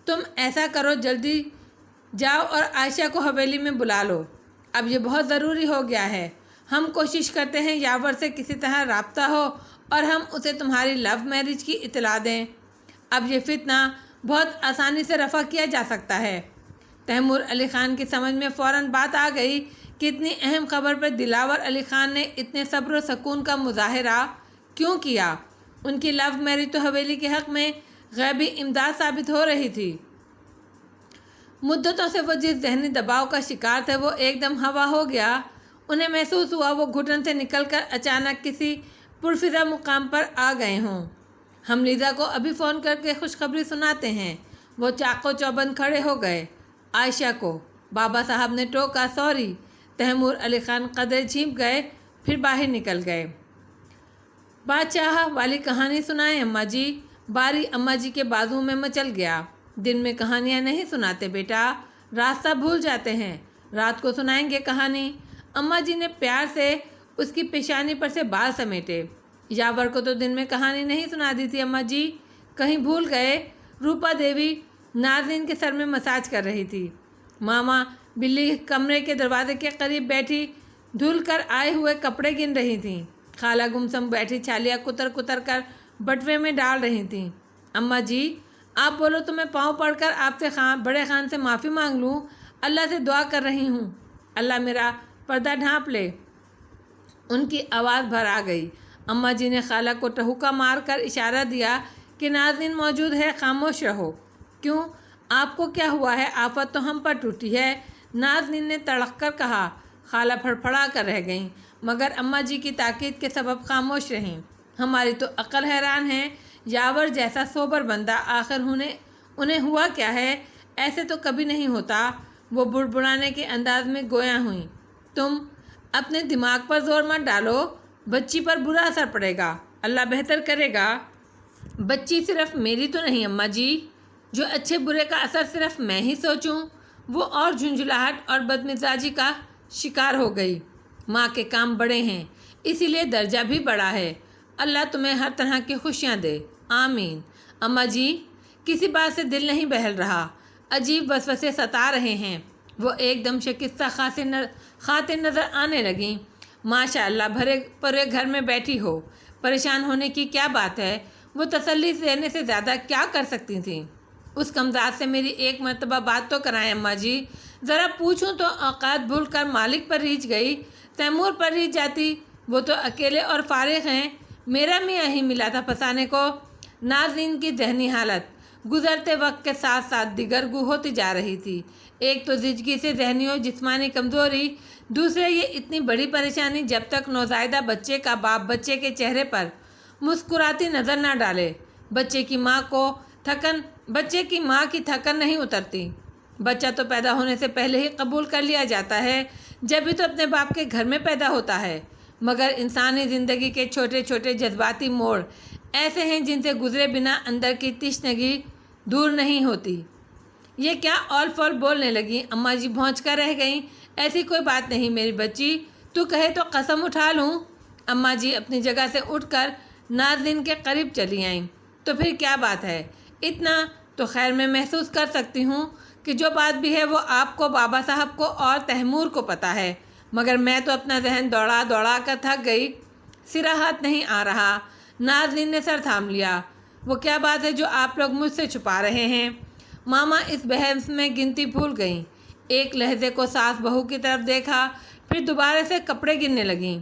Speaker 1: تم ایسا کرو، جلدی جاؤ اور عائشہ کو حویلی میں بلا لو۔ اب یہ بہت ضروری ہو گیا ہے۔ ہم کوشش کرتے ہیں یاور سے کسی طرح رابطہ ہو اور ہم اسے تمہاری لو میرج کی اطلاع دیں۔ اب یہ فتنہ بہت آسانی سے رفع کیا جا سکتا ہے۔ تیمور علی خان کی سمجھ میں فوراً بات آ گئی کہ اتنی اہم خبر پر دلاور علی خان نے اتنے صبر و سکون کا مظاہرہ کیوں کیا۔ ان کی لو میرج تو حویلی کے حق میں غیبی امداد ثابت ہو رہی تھی۔ مدتوں سے وہ جس ذہنی دباؤ کا شکار تھے وہ ایک دم ہوا ہو گیا۔ انہیں محسوس ہوا وہ گھٹن سے نکل کر اچانک کسی پرفضا مقام پر آ گئے ہوں۔ ہم لیزا کو ابھی فون کر کے خوشخبری سناتے ہیں۔ وہ چاق و چوبند کھڑے ہو گئے۔ عائشہ کو بابا صاحب نے ٹوکا، سوری۔ تیمور علی خان قدرے جھینپ گئے، پھر باہر نکل گئے۔ بادشاہ والی کہانی سنائیں اماں جی۔ باری اماں جی کے بازو میں مچل گیا۔ دن میں کہانیاں نہیں سناتے بیٹا، راستہ بھول جاتے ہیں، رات کو سنائیں گے کہانی۔ اماں جی نے پیار سے اس کی پیشانی پر سے بال سمیٹے۔ یاور کو تو دن میں کہانی نہیں سنا دی تھی اماں جی، کہیں بھول گئے۔ روپا دیوی ناظرین کے سر میں مساج کر رہی تھی۔ ماما بلی کمرے کے دروازے کے قریب بیٹھی دھل کر آئے ہوئے کپڑے گن رہی تھیں۔ خالہ گمسم بیٹھی چھالیاں کتر کتر کر بٹوے میں ڈال رہی تھیں۔ اماں جی آپ بولو تو میں پاؤں پڑ کر آپ سے بڑے خان سے معافی مانگ لوں، اللہ سے دعا کر رہی ہوں، اللہ میرا پردہ ڈھانپ لے۔ ان کی آواز بھر آ گئی۔ اماں جی نے خالہ کو ٹہوکا مار کر اشارہ دیا کہ ناظرین موجود ہے، خاموش رہو۔ کیوں، آپ کو کیا ہوا ہے؟ آفت تو ہم پر ٹوٹی ہے، ناظرین نے تڑق کر کہا۔ خالہ پھڑپھڑا کر رہ گئیں، مگر اماں جی کی تاکید کے سبب خاموش رہیں۔ ہماری تو عقل حیران ہے، یاور جیسا سوبر بندہ آخر انہیں ہوا کیا ہے؟ ایسے تو کبھی نہیں ہوتا۔ وہ بڑبڑانے کے انداز میں گویا ہوئیں۔ تم اپنے دماغ پر زور مت ڈالو، بچی پر برا اثر پڑے گا، اللہ بہتر کرے گا۔ بچی صرف میری تو نہیں اماں جی، جو اچھے برے کا اثر صرف میں ہی سوچوں۔ وہ اور جھنجھلاہٹ اور بدمزاجی کا شکار ہو گئی۔ ماں کے کام بڑے ہیں، اسی لیے درجہ بھی بڑا ہے۔ اللہ تمہیں ہر طرح کی خوشیاں دے، آمین۔ اماں جی کسی بات سے دل نہیں بہل رہا، عجیب وسوسے ستا رہے ہیں۔ وہ ایک دم شکستہ خاطر نظر آنے لگیں۔ ماشاء اللہ بھرے پورے گھر میں بیٹھی ہو، پریشان ہونے کی کیا بات ہے؟ وہ تسلی دینے سے زیادہ کیا کر سکتی تھیں؟ اس کمزاد سے میری ایک مرتبہ بات تو کرائیں اماں جی، ذرا پوچھوں تو۔ اوقات بھول کر مالک پر ریجھ گئی، تیمور پر ریجھ جاتی، وہ تو اکیلے اور فارغ ہیں، میرا میاں ہی ملا تھا پھنسانے کو۔ ناظرین کی ذہنی حالت گزرتے وقت کے ساتھ ساتھ دگرگو ہوتی جا رہی تھی۔ ایک تو زچگی سے ذہنی و جسمانی کمزوری، دوسرے یہ اتنی بڑی پریشانی جب تک نوزائیدہ بچے کا باپ بچے کے چہرے پر مسکراتی نظر نہ ڈالے۔ بچے کی ماں کی تھکن نہیں اترتی۔ بچہ تو پیدا ہونے سے پہلے ہی قبول کر لیا جاتا ہے، جبھی تو اپنے باپ کے گھر میں پیدا ہوتا ہے، مگر انسانی زندگی کے چھوٹے چھوٹے جذباتی موڑ ایسے ہیں جن سے گزرے بنا اندر کی تشنگی دور نہیں ہوتی۔ یہ کیا اول فول بولنے لگیں؟ اماں جی بھونچ کر رہ گئیں۔ ایسی کوئی بات نہیں میری بچی، تو کہے تو قسم اٹھا لوں۔ اماں جی اپنی جگہ سے اٹھ کر ناظرین کے قریب چلی آئیں۔ تو پھر کیا بات ہے؟ اتنا تو خیر میں محسوس کر سکتی ہوں کہ جو بات بھی ہے وہ آپ کو، بابا صاحب کو اور تیمور کو پتہ ہے، مگر میں تو اپنا ذہن دوڑا دوڑا کر تھک گئی، سرا ہاتھ نہیں آ رہا۔ ناظرین نے سر تھام لیا۔ وہ کیا بات ہے جو آپ لوگ مجھ سے چھپا رہے ہیں؟ ماما اس بحث میں گنتی بھول گئیں۔ ایک لہجے کو ساس بہو کی طرف دیکھا، پھر دوبارہ سے کپڑے گننے لگیں۔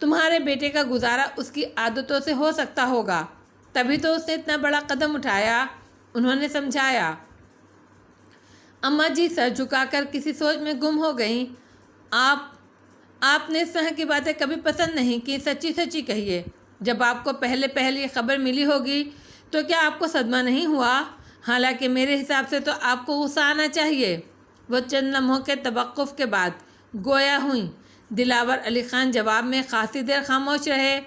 Speaker 1: تمہارے بیٹے کا گزارا اس کی عادتوں سے ہو سکتا ہوگا، تبھی تو اس نے اتنا بڑا قدم اٹھایا، انہوں نے سمجھایا۔ اماں جی سر جھکا کر کسی سوچ میں گم ہو گئیں۔ آپ نے اس طرح کی باتیں کبھی پسند نہیں کی، سچی سچی کہیے۔ جب آپ کو پہلے یہ خبر ملی ہوگی تو کیا آپ کو صدمہ نہیں ہوا؟ حالانکہ میرے حساب سے تو آپ کو غصہ آنا چاہیے۔ وہ چند لمحوں کے توقف کے بعد گویا ہوئیں۔ دلاور علی خان جواب میں خاصی دیر خاموش رہے۔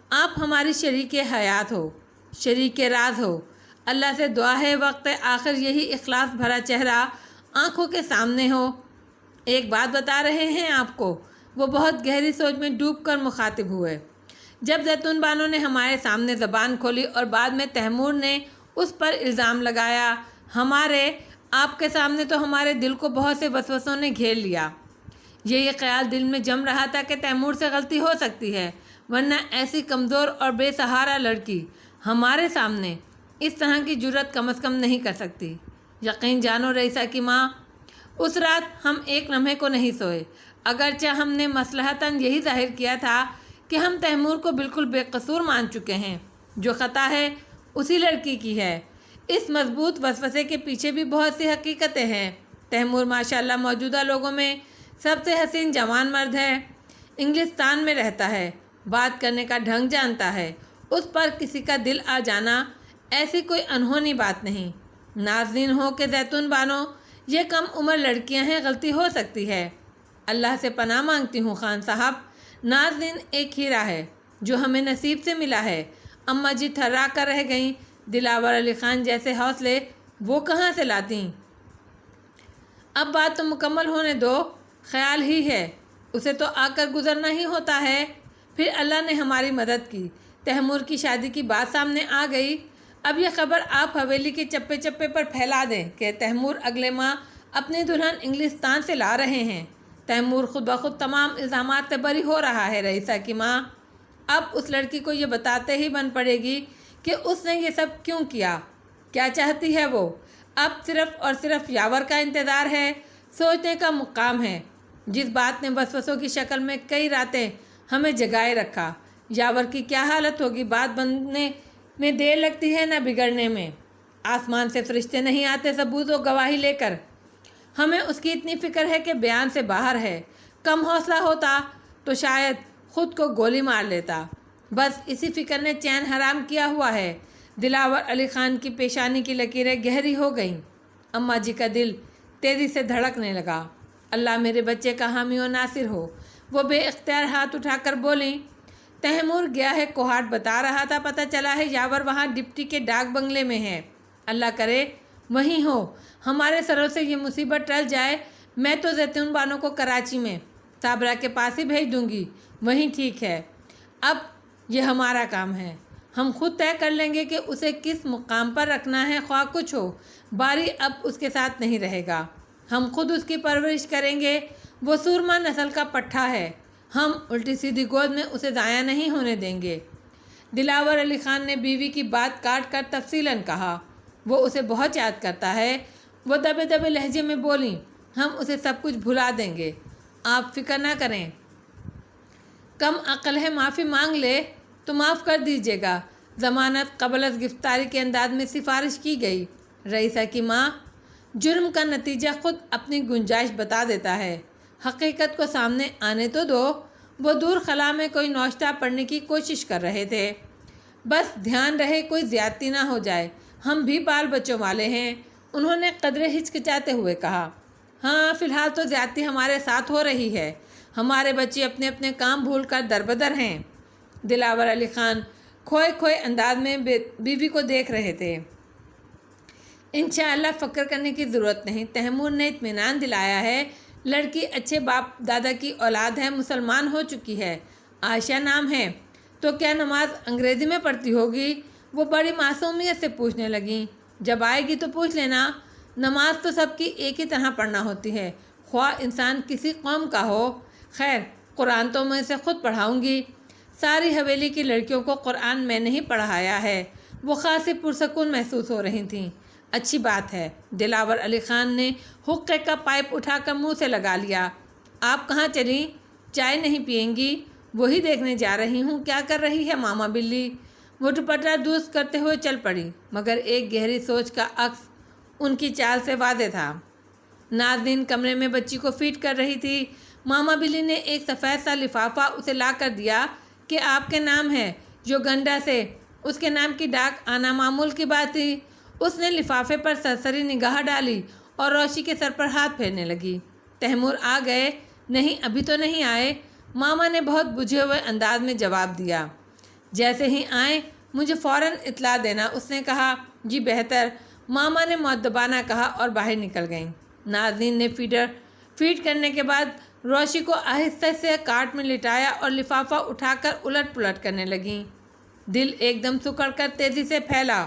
Speaker 1: آپ ہماری شریک حیات ہو، شریک راز ہو۔ اللہ سے دعا ہے وقت آخر یہی اخلاص بھرا چہرہ آنکھوں کے سامنے ہو۔ ایک بات بتا رہے ہیں آپ کو۔ وہ بہت گہری سوچ میں ڈوب کر مخاطب ہوئے۔ جب زیتون بانو نے ہمارے سامنے زبان کھولی اور بعد میں تیمور نے اس پر الزام لگایا، آپ کے سامنے تو ہمارے دل کو بہت سے وسوسوں نے گھیر لیا۔ یہ خیال دل میں جم رہا تھا کہ تیمور سے غلطی ہو سکتی ہے، ورنہ ایسی کمزور اور بے سہارا لڑکی ہمارے سامنے اس طرح کی جرأت کم از کم نہیں کر سکتی۔ یقین جانو رئیسہ کی ماں، اس رات ہم ایک لمحے کو نہیں سوئے، اگرچہ ہم نے مصلحتاً یہی ظاہر کیا تھا کہ ہم تیمور کو بالکل بے قصور مان چکے ہیں، جو خطا ہے اسی لڑکی کی ہے۔ اس مضبوط وسوسے کے پیچھے بھی بہت سی حقیقتیں ہیں۔ تیمور ماشاءاللہ موجودہ لوگوں میں سب سے حسین جوان مرد ہے، انگلستان میں رہتا ہے، بات کرنے کا ڈھنگ جانتا ہے، اس پر کسی کا دل آ جانا ایسی کوئی انہونی بات نہیں۔ ناظرین ہو کہ زیتون بانو، یہ کم عمر لڑکیاں ہیں، غلطی ہو سکتی ہے۔ اللہ سے پناہ مانگتی ہوں خان صاحب، ناظرین ایک ہیرا ہے جو ہمیں نصیب سے ملا ہے۔ اماں جی تھرا کر رہ گئیں۔ دلاور علی خان جیسے حوصلے وہ کہاں سے لاتی؟ اب بات تو مکمل ہونے دو، خیال ہی ہے، اسے تو آ کر گزرنا ہی ہوتا ہے۔ پھر اللہ نے ہماری مدد کی، تیمور کی شادی کی بات سامنے آ گئی۔ اب یہ خبر آپ حویلی کے چپے چپے پر پھیلا دیں کہ تیمور اگلے ماہ اپنی دلہن انگلستان سے لا رہے ہیں۔ تیمور خود بخود تمام الزامات سے بری ہو رہا ہے رئیسہ کی ماں۔ اب اس لڑکی کو یہ بتاتے ہی بن پڑے گی کہ اس نے یہ سب کیوں کیا، کیا چاہتی ہے وہ۔ اب صرف اور صرف یاور کا انتظار ہے، سوچنے کا مقام ہے۔ جس بات نے وسوسوں کی شکل میں کئی راتیں ہمیں جگائے رکھا، یاور کی کیا حالت ہوگی۔ بات بننے میں دیر لگتی ہے نہ بگڑنے میں۔ آسمان سے فرشتے نہیں آتے ثبوت و گواہی لے کر، ہمیں اس کی اتنی فکر ہے کہ بیان سے باہر ہے۔ کم حوصلہ ہوتا تو شاید خود کو گولی مار لیتا۔ بس اسی فکر نے چین حرام کیا ہوا ہے۔ دلاور علی خان کی پیشانی کی لکیریں گہری ہو گئیں۔ اماں جی کا دل تیزی سے دھڑکنے لگا۔ اللہ میرے بچے کا حامی و ناصر ہو، وہ بے اختیار ہاتھ اٹھا کر بولیں۔ تیمور گیا ہے کوہاٹ، بتا رہا تھا، پتہ چلا ہے یاور وہاں ڈپٹی کے ڈاک بنگلے میں ہے۔ اللہ کرے وہیں ہو، ہمارے سروں سے یہ مصیبت ٹل جائے۔ میں تو زیتون بانو کو کراچی میں صابرہ کے پاس ہی بھیج دوں گی، وہیں ٹھیک ہے۔ اب یہ ہمارا کام ہے، ہم خود طے کر لیں گے کہ اسے کس مقام پر رکھنا ہے، خواہ کچھ ہو۔ باری اب اس کے ساتھ نہیں رہے گا، ہم خود اس کی پرورش کریں گے۔ وہ سورما نسل کا پٹھا ہے، ہم الٹی سیدھی گود میں اسے ضائع نہیں ہونے دیں گے۔ دلاور علی خان نے بیوی کی بات کاٹ کر تفصیلاً کہا۔ وہ اسے بہت یاد کرتا ہے۔ وہ دبے دبے لہجے میں بولیں، ہم اسے سب کچھ بھلا دیں گے، آپ فکر نہ کریں۔ کم عقل ہے، معافی مانگ لے تو معاف کر دیجیے گا۔ ضمانت قبل از گرفتاری کے انداز میں سفارش کی گئی۔ رئیسہ کی ماں، جرم کا نتیجہ خود اپنی گنجائش بتا دیتا ہے، حقیقت کو سامنے آنے تو دو۔ وہ دور خلا میں کوئی نوشتہ پڑھنے کی کوشش کر رہے تھے۔ بس دھیان رہے کوئی زیادتی نہ ہو جائے، ہم بھی بال بچوں والے ہیں، انہوں نے قدرے ہچکچاتے ہوئے کہا۔ ہاں فی الحال تو زیادتی ہمارے ساتھ ہو رہی ہے، ہمارے بچے اپنے اپنے کام بھول کر دربدر ہیں۔ دلاور علی خان کھوئے انداز میں بیوی کو دیکھ رہے تھے۔ انشاءاللہ فکر کرنے کی ضرورت نہیں، تیمور نے اطمینان دلایا ہے، لڑکی اچھے باپ دادا کی اولاد ہے، مسلمان ہو چکی ہے، عائشہ نام ہے۔ تو کیا نماز انگریزی میں پڑھتی ہوگی؟ وہ بڑی معصومیت سے پوچھنے لگیں۔ جب آئے گی تو پوچھ لینا۔ نماز تو سب کی ایک ہی طرح پڑھنا ہوتی ہے، خواہ انسان کسی قوم کا ہو۔ خیر قرآن تو میں اسے خود پڑھاؤں گی۔ ساری حویلی کی لڑکیوں کو قرآن میں نہیں پڑھایا ہے۔ وہ خاصی پرسکون محسوس ہو رہی تھیں۔ اچھی بات ہے۔ دلاور علی خان نے حقے کا پائپ اٹھا کر منہ سے لگا لیا۔ آپ کہاں چلیں؟ چائے نہیں پئیں گی؟ وہی دیکھنے جا رہی ہوں کیا کر رہی ہے ماما بلی۔ وہ دوپٹہ درست کرتے ہوئے چل پڑی، مگر ایک گہری سوچ کا عکس ان کی چال سے واضح تھا۔ نازنین کمرے میں بچی کو فیڈ کر رہی تھی۔ ماما بلی نے ایک سفید سا لفافہ اسے لا کر دیا کہ آپ کے نام ہے۔ جو گنڈا سے اس کے نام کی ڈاک آنا معمول کی بات تھی۔ اس نے لفافے پر سرسری نگاہ ڈالی اور روشی کے سر پر ہاتھ پھیرنے لگی۔ تیمور آ گئے؟ نہیں، ابھی تو نہیں آئے، ماما نے بہت بجھے ہوئے انداز میں جواب دیا۔ جیسے ہی آئیں مجھے فوراً اطلاع دینا، اس نے کہا۔ جی بہتر، ماما نے مؤدبانہ کہا اور باہر نکل گئیں۔ نازنین نے فیڈ کرنے کے بعد روشی کو آہستہ سے کارٹ میں لٹایا اور لفافہ اٹھا کر الٹ پلٹ کرنے لگیں۔ دل ایک دم سکڑ کر تیزی سے پھیلا۔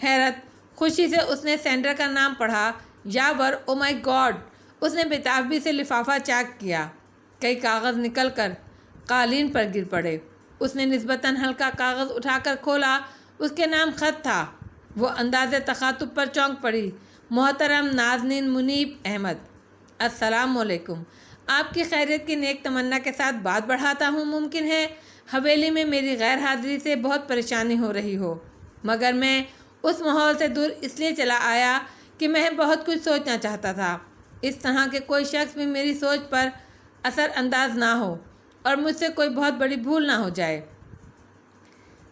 Speaker 1: حیرت، خوشی سے اس نے سینڈر کا نام پڑھا۔ یاور، او مائی گاڈ! اس نے بےتابی سے لفافہ چاک کیا۔ کئی کاغذ نکل کر قالین پر گر پڑے۔ اس نے نسبتاً ہلکا کاغذ اٹھا کر کھولا۔ اس کے نام خط تھا۔ وہ انداز تخاطب پر چونک پڑی۔ محترم نازنین منیب احمد، السلام علیکم۔ آپ کی خیریت کی نیک تمنا کے ساتھ بات بڑھاتا ہوں۔ ممکن ہے حویلی میں میری غیر حاضری سے بہت پریشانی ہو رہی ہو، مگر میں اس ماحول سے دور اس لیے چلا آیا کہ میں بہت کچھ سوچنا چاہتا تھا۔ اس طرح کہ کوئی شخص بھی میری سوچ پر اثر انداز نہ ہو اور مجھ سے کوئی بہت بڑی بھول نہ ہو جائے۔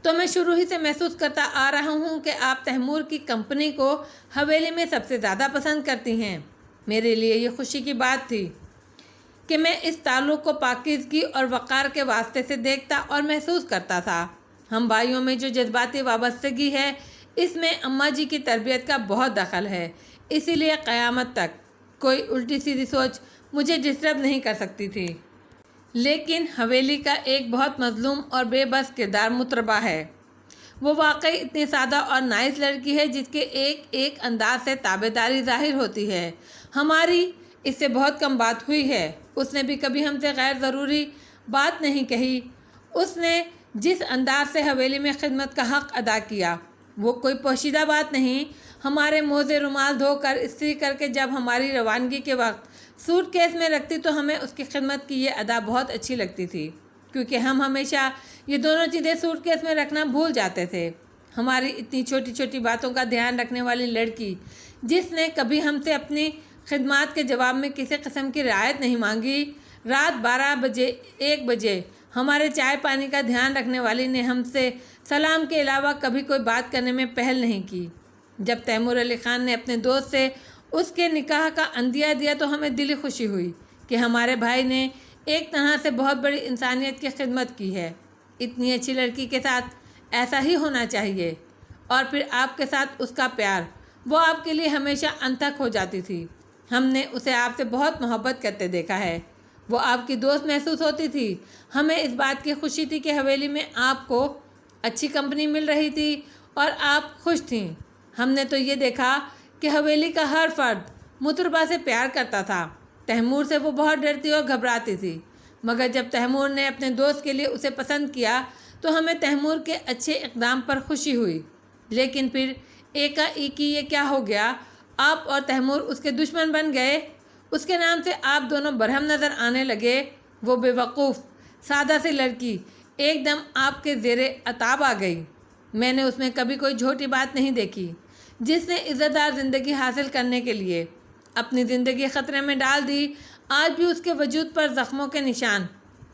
Speaker 1: تو میں شروع ہی سے محسوس کرتا آ رہا ہوں کہ آپ تیمور کی کمپنی کو حویلی میں سب سے زیادہ پسند کرتی ہیں۔ میرے لیے یہ خوشی کی بات تھی کہ میں اس تعلق کو پاکیزگی اور وقار کے واسطے سے دیکھتا اور محسوس کرتا تھا۔ ہم بھائیوں میں جو جذباتی وابستگی ہے، اس میں اماں جی کی تربیت کا بہت دخل ہے، اسی لیے قیامت تک کوئی الٹی سیدھی سوچ مجھے ڈسٹرب نہیں کر سکتی تھی۔ لیکن حویلی کا ایک بہت مظلوم اور بے بس کردار متربہ ہے۔ وہ واقعی اتنی سادہ اور نائس لڑکی ہے جس کے ایک ایک انداز سے تابعداری ظاہر ہوتی ہے۔ ہماری اس سے بہت کم بات ہوئی ہے۔ اس نے بھی کبھی ہم سے غیر ضروری بات نہیں کہی۔ اس نے جس انداز سے حویلی میں خدمت کا حق ادا کیا، وہ کوئی پوشیدہ بات نہیں۔ ہمارے موزے رومال دھو کر استری کر کے جب ہماری روانگی کے وقت سوٹ کیس میں رکھتی تو ہمیں اس کی خدمت کی یہ ادا بہت اچھی لگتی تھی، کیونکہ ہم ہمیشہ یہ دونوں چیزیں سوٹ کیس میں رکھنا بھول جاتے تھے۔ ہماری اتنی چھوٹی چھوٹی باتوں کا دھیان رکھنے والی لڑکی، جس نے کبھی ہم سے اپنی خدمات کے جواب میں کسی قسم کی رعایت نہیں مانگی۔ رات 12 بجے 1 بجے ہمارے چائے پانی کا دھیان رکھنے والی نے ہم سے سلام کے علاوہ کبھی کوئی بات کرنے میں پہل نہیں کی۔ جب تیمور علی خان نے اپنے دوست سے اس کے نکاح کا عندیہ دیا تو ہمیں دلی خوشی ہوئی کہ ہمارے بھائی نے ایک طرح سے بہت بڑی انسانیت کی خدمت کی ہے۔ اتنی اچھی لڑکی کے ساتھ ایسا ہی ہونا چاہیے۔ اور پھر آپ کے ساتھ اس کا پیار، وہ آپ کے لیے ہمیشہ انتھک ہو جاتی تھی۔ ہم نے اسے آپ سے بہت محبت کرتے دیکھا ہے۔ وہ آپ کی دوست محسوس ہوتی تھی۔ ہمیں اس بات کی خوشی تھی کہ حویلی میں آپ کو اچھی کمپنی مل رہی تھی اور آپ خوش تھیں۔ ہم نے تو یہ دیکھا کہ حویلی کا ہر فرد متربہ سے پیار کرتا تھا۔ تیمور سے وہ بہت ڈرتی اور گھبراتی تھی، مگر جب تیمور نے اپنے دوست کے لیے اسے پسند کیا تو ہمیں تیمور کے اچھے اقدام پر خوشی ہوئی۔ لیکن پھر ایک یہ کیا ہو گیا؟ آپ اور تیمور اس کے دشمن بن گئے۔ اس کے نام سے آپ دونوں برہم نظر آنے لگے۔ وہ بے وقوف سادہ سی لڑکی ایک دم آپ کے زیر عتاب آ گئی۔ میں نے اس میں کبھی کوئی جھوٹی بات نہیں دیکھی۔ جس نے عزت دار زندگی حاصل کرنے کے لیے اپنی زندگی خطرے میں ڈال دی، آج بھی اس کے وجود پر زخموں کے نشان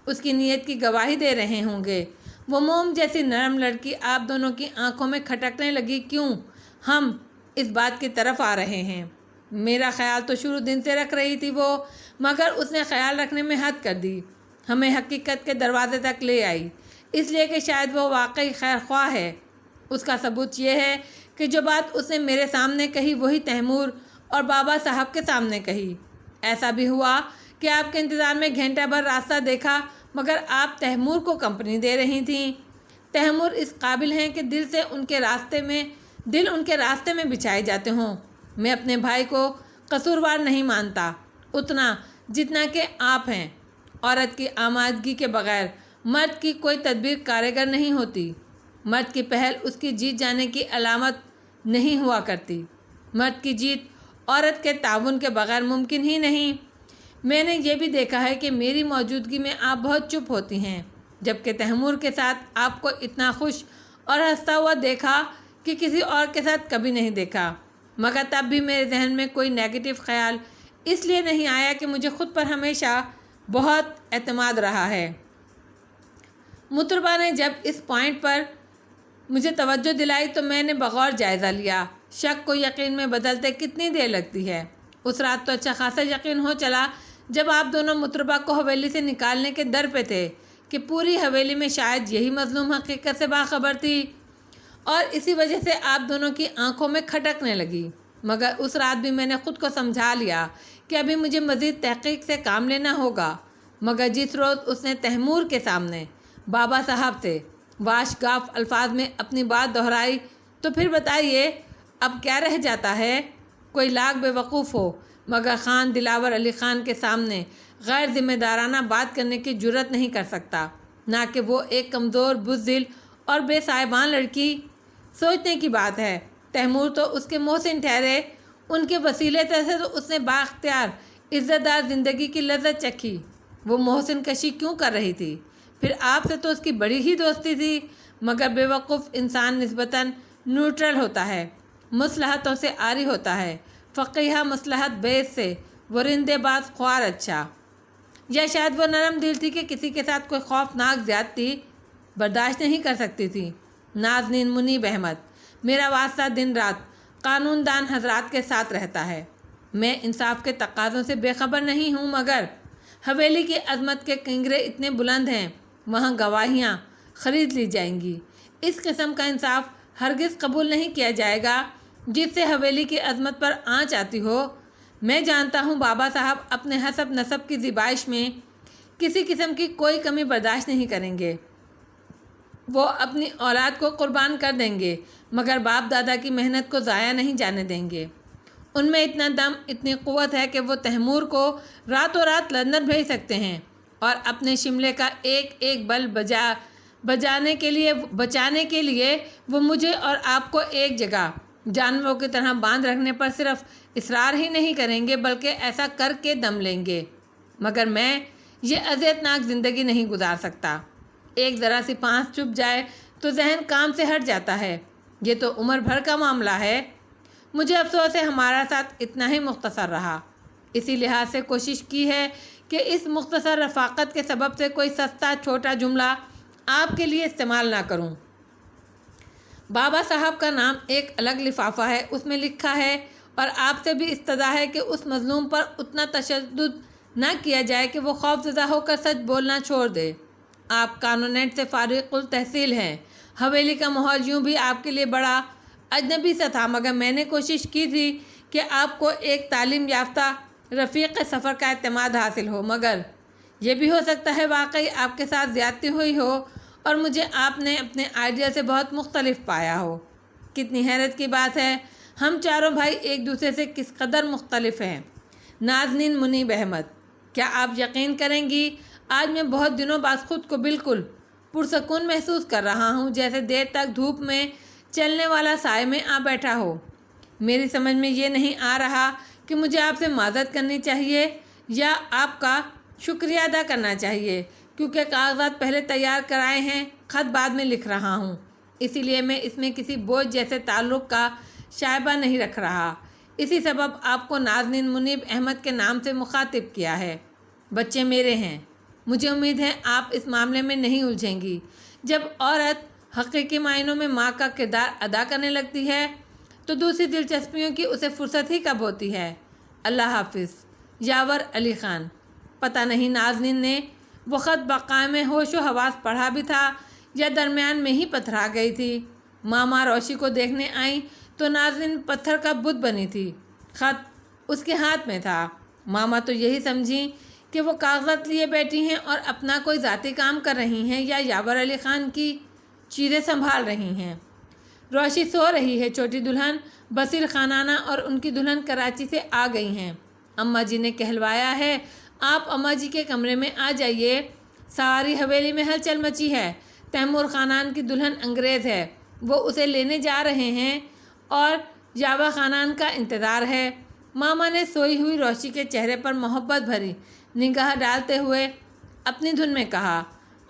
Speaker 1: اس کی نیت کی گواہی دے رہے ہوں گے۔ وہ موم جیسی نرم لڑکی آپ دونوں کی آنکھوں میں کھٹکنے لگی کیوں ہم اس بات کی طرف آ رہے ہیں؟ میرا خیال تو شروع دن سے رکھ رہی تھی وہ، مگر اس نے خیال رکھنے میں حد کر دی۔ ہمیں حقیقت کے دروازے تک لے آئی، اس لیے کہ شاید وہ واقعی خیر خواہ ہے۔ اس کا ثبوت یہ ہے کہ جو بات اس نے میرے سامنے کہی وہی تیمور اور بابا صاحب کے سامنے کہی۔ ایسا بھی ہوا کہ آپ کے انتظار میں گھنٹہ بھر راستہ دیکھا، مگر آپ تیمور کو کمپنی دے رہی تھیں۔ تیمور اس قابل ہیں کہ دل ان کے راستے میں بچھائے جاتے ہوں۔ میں اپنے بھائی کو قصوروار نہیں مانتا اتنا جتنا کہ آپ ہیں۔ عورت کی آمادگی کے بغیر مرد کی کوئی تدبیر کارگر نہیں ہوتی۔ مرد کی پہل اس کی جیت جانے کی علامت نہیں ہوا کرتی۔ مرد کی جیت عورت کے تعاون کے بغیر ممکن ہی نہیں۔ میں نے یہ بھی دیکھا ہے کہ میری موجودگی میں آپ بہت چپ ہوتی ہیں۔ جبکہ تیمور کے ساتھ آپ کو اتنا خوش اور ہنستا ہوا دیکھا کہ کسی اور کے ساتھ کبھی نہیں دیکھا، مگر تب بھی میرے ذہن میں کوئی نیگیٹو خیال اس لیے نہیں آیا کہ مجھے خود پر ہمیشہ بہت اعتماد رہا ہے۔ مطربہ نے جب اس پوائنٹ پر مجھے توجہ دلائی تو میں نے بغور جائزہ لیا۔ شک کو یقین میں بدلتے کتنی دیر لگتی ہے۔ اس رات تو اچھا خاصا یقین ہو چلا جب آپ دونوں مطربہ کو حویلی سے نکالنے کے در پہ تھے کہ پوری حویلی میں شاید یہی مظلوم حقیقت سے باخبر تھی، اور اسی وجہ سے آپ دونوں کی آنکھوں میں کھٹکنے لگی۔ مگر اس رات بھی میں نے خود کو سمجھا لیا کہ ابھی مجھے مزید تحقیق سے کام لینا ہوگا۔ مگر جس روز اس نے تیمور کے سامنے بابا صاحب سے واشگاف الفاظ میں اپنی بات دہرائی تو پھر بتائیے اب کیا رہ جاتا ہے؟ کوئی لاکھ بے وقوف ہو مگر خان دلاور علی خان کے سامنے غیر ذمہ دارانہ بات کرنے کی جرت نہیں کر سکتا، نہ کہ وہ ایک کمزور بزدل اور بے صاحبان لڑکی۔ سوچنے کی بات ہے، تیمور تو اس کے محسن ٹھہرے، ان کے وسیلے سے تو اس نے بااختیار عزت دار زندگی کی لذت چکھی۔ وہ محسن کشی کیوں کر رہی تھی؟ پھر آپ سے تو اس کی بڑی ہی دوستی تھی۔ مگر بے وقوف انسان نسبتاً نیوٹرل ہوتا ہے، مصلحتوں سے عاری ہوتا ہے، فقیہ مصلحت بیس سے وہ رندے باز خوار اچھا، یا شاید وہ نرم دل تھی کہ کسی کے ساتھ کوئی خوفناک زیادتی برداشت نہیں کر سکتی تھی۔ نازنین منیب احمد، میرا واسطہ دن رات قانون دان حضرات کے ساتھ رہتا ہے۔ میں انصاف کے تقاضوں سے بے خبر نہیں ہوں، مگر حویلی کی عظمت کے کنگرے اتنے بلند ہیں، وہاں گواہیاں خرید لی جائیں گی۔ اس قسم کا انصاف ہرگز قبول نہیں کیا جائے گا جس سے حویلی کی عظمت پر آنچ آتی ہو۔ میں جانتا ہوں بابا صاحب اپنے حسب نسب کی زیبائش میں کسی قسم کی کوئی کمی برداشت نہیں کریں گے، وہ اپنی اولاد کو قربان کر دیں گے، مگر باپ دادا کی محنت کو ضائع نہیں جانے دیں گے۔ ان میں اتنا دم، اتنی قوت ہے کہ وہ تیمور کو راتوں رات لندن بھیج سکتے ہیں، اور اپنے شملے کا ایک ایک بل بچانے کے لیے وہ مجھے اور آپ کو ایک جگہ جانوروں کی طرح باندھ رکھنے پر صرف اصرار ہی نہیں کریں گے بلکہ ایسا کر کے دم لیں گے۔ مگر میں یہ اذیتناک زندگی نہیں گزار سکتا۔ ایک ذرا سی پانس چپ جائے تو ذہن کام سے ہٹ جاتا ہے۔ یہ تو عمر بھر کا معاملہ ہے۔ مجھے افسوس ہے ہمارا ساتھ اتنا ہی مختصر رہا۔ اسی لحاظ سے کوشش کی ہے کہ اس مختصر رفاقت کے سبب سے کوئی سستا چھوٹا جملہ آپ کے لیے استعمال نہ کروں۔ بابا صاحب کا نام ایک الگ لفافہ ہے، اس میں لکھا ہے، اور آپ سے بھی استدعا ہے کہ اس مظلوم پر اتنا تشدد نہ کیا جائے کہ وہ خوفزدہ ہو کر سچ بولنا چھوڑ دے۔ آپ کانوننٹ سے فارغ التحصیل ہیں۔ حویلی کا ماحول یوں بھی آپ کے لیے بڑا اجنبی سا تھا، مگر میں نے کوشش کی تھی کہ آپ کو ایک تعلیم یافتہ رفیق سفر کا اعتماد حاصل ہو، مگر یہ بھی ہو سکتا ہے واقعی آپ کے ساتھ زیادتی ہوئی ہو اور مجھے آپ نے اپنے آئیڈیا سے بہت مختلف پایا ہو۔ کتنی حیرت کی بات ہے، ہم چاروں بھائی ایک دوسرے سے کس قدر مختلف ہیں۔ نازنین منیب احمد، کیا آپ یقین کریں گی، آج میں بہت دنوں بعد خود کو بالکل پرسکون محسوس کر رہا ہوں، جیسے دیر تک دھوپ میں چلنے والا سائے میں آ بیٹھا ہو۔ میری سمجھ میں یہ نہیں آ رہا کہ مجھے آپ سے معذرت کرنی چاہیے یا آپ کا شکریہ ادا کرنا چاہیے، کیونکہ کاغذات پہلے تیار کرائے ہیں، خط بعد میں لکھ رہا ہوں، اسی لیے میں اس میں کسی بوجھ جیسے تعلق کا شائبہ نہیں رکھ رہا۔ اسی سبب آپ کو نازنین منیب احمد کے نام سے مخاطب کیا ہے۔ بچے میرے ہیں، مجھے امید ہے آپ اس معاملے میں نہیں الجھیں گی۔ جب عورت حقیقی معنوں میں ماں کا کردار ادا کرنے لگتی ہے تو دوسری دلچسپیوں کی اسے فرصت ہی کب ہوتی ہے۔ اللہ حافظ، یاور علی خان۔ پتہ نہیں نازنین نے وہ خط بقائم ہوش و حواس پڑھا بھی تھا یا درمیان میں ہی پتھرا گئی تھی۔ ماما روشی کو دیکھنے آئیں تو نازنین پتھر کا بت بنی تھی، خط اس کے ہاتھ میں تھا۔ ماما تو یہی سمجھیں کہ وہ کاغذات لیے بیٹھی ہیں اور اپنا کوئی ذاتی کام کر رہی ہیں یا یاور علی خان کی چیزیں سنبھال رہی ہیں۔ روشی سو رہی ہے، چھوٹی دلہن بصیر خانانہ اور ان کی دلہن کراچی سے آ گئی ہیں۔ اماں جی نے کہلوایا ہے آپ اماں جی کے کمرے میں آ جائیے۔ ساری حویلی میں ہلچل مچی ہے۔ تیمور خانان کی دلہن انگریز ہے، وہ اسے لینے جا رہے ہیں اور یاور خانان کا انتظار ہے۔ ماما نے سوئی ہوئی روشی کے چہرے پر محبت بھری نگاہ ڈالتے ہوئے اپنی دھن میں کہا،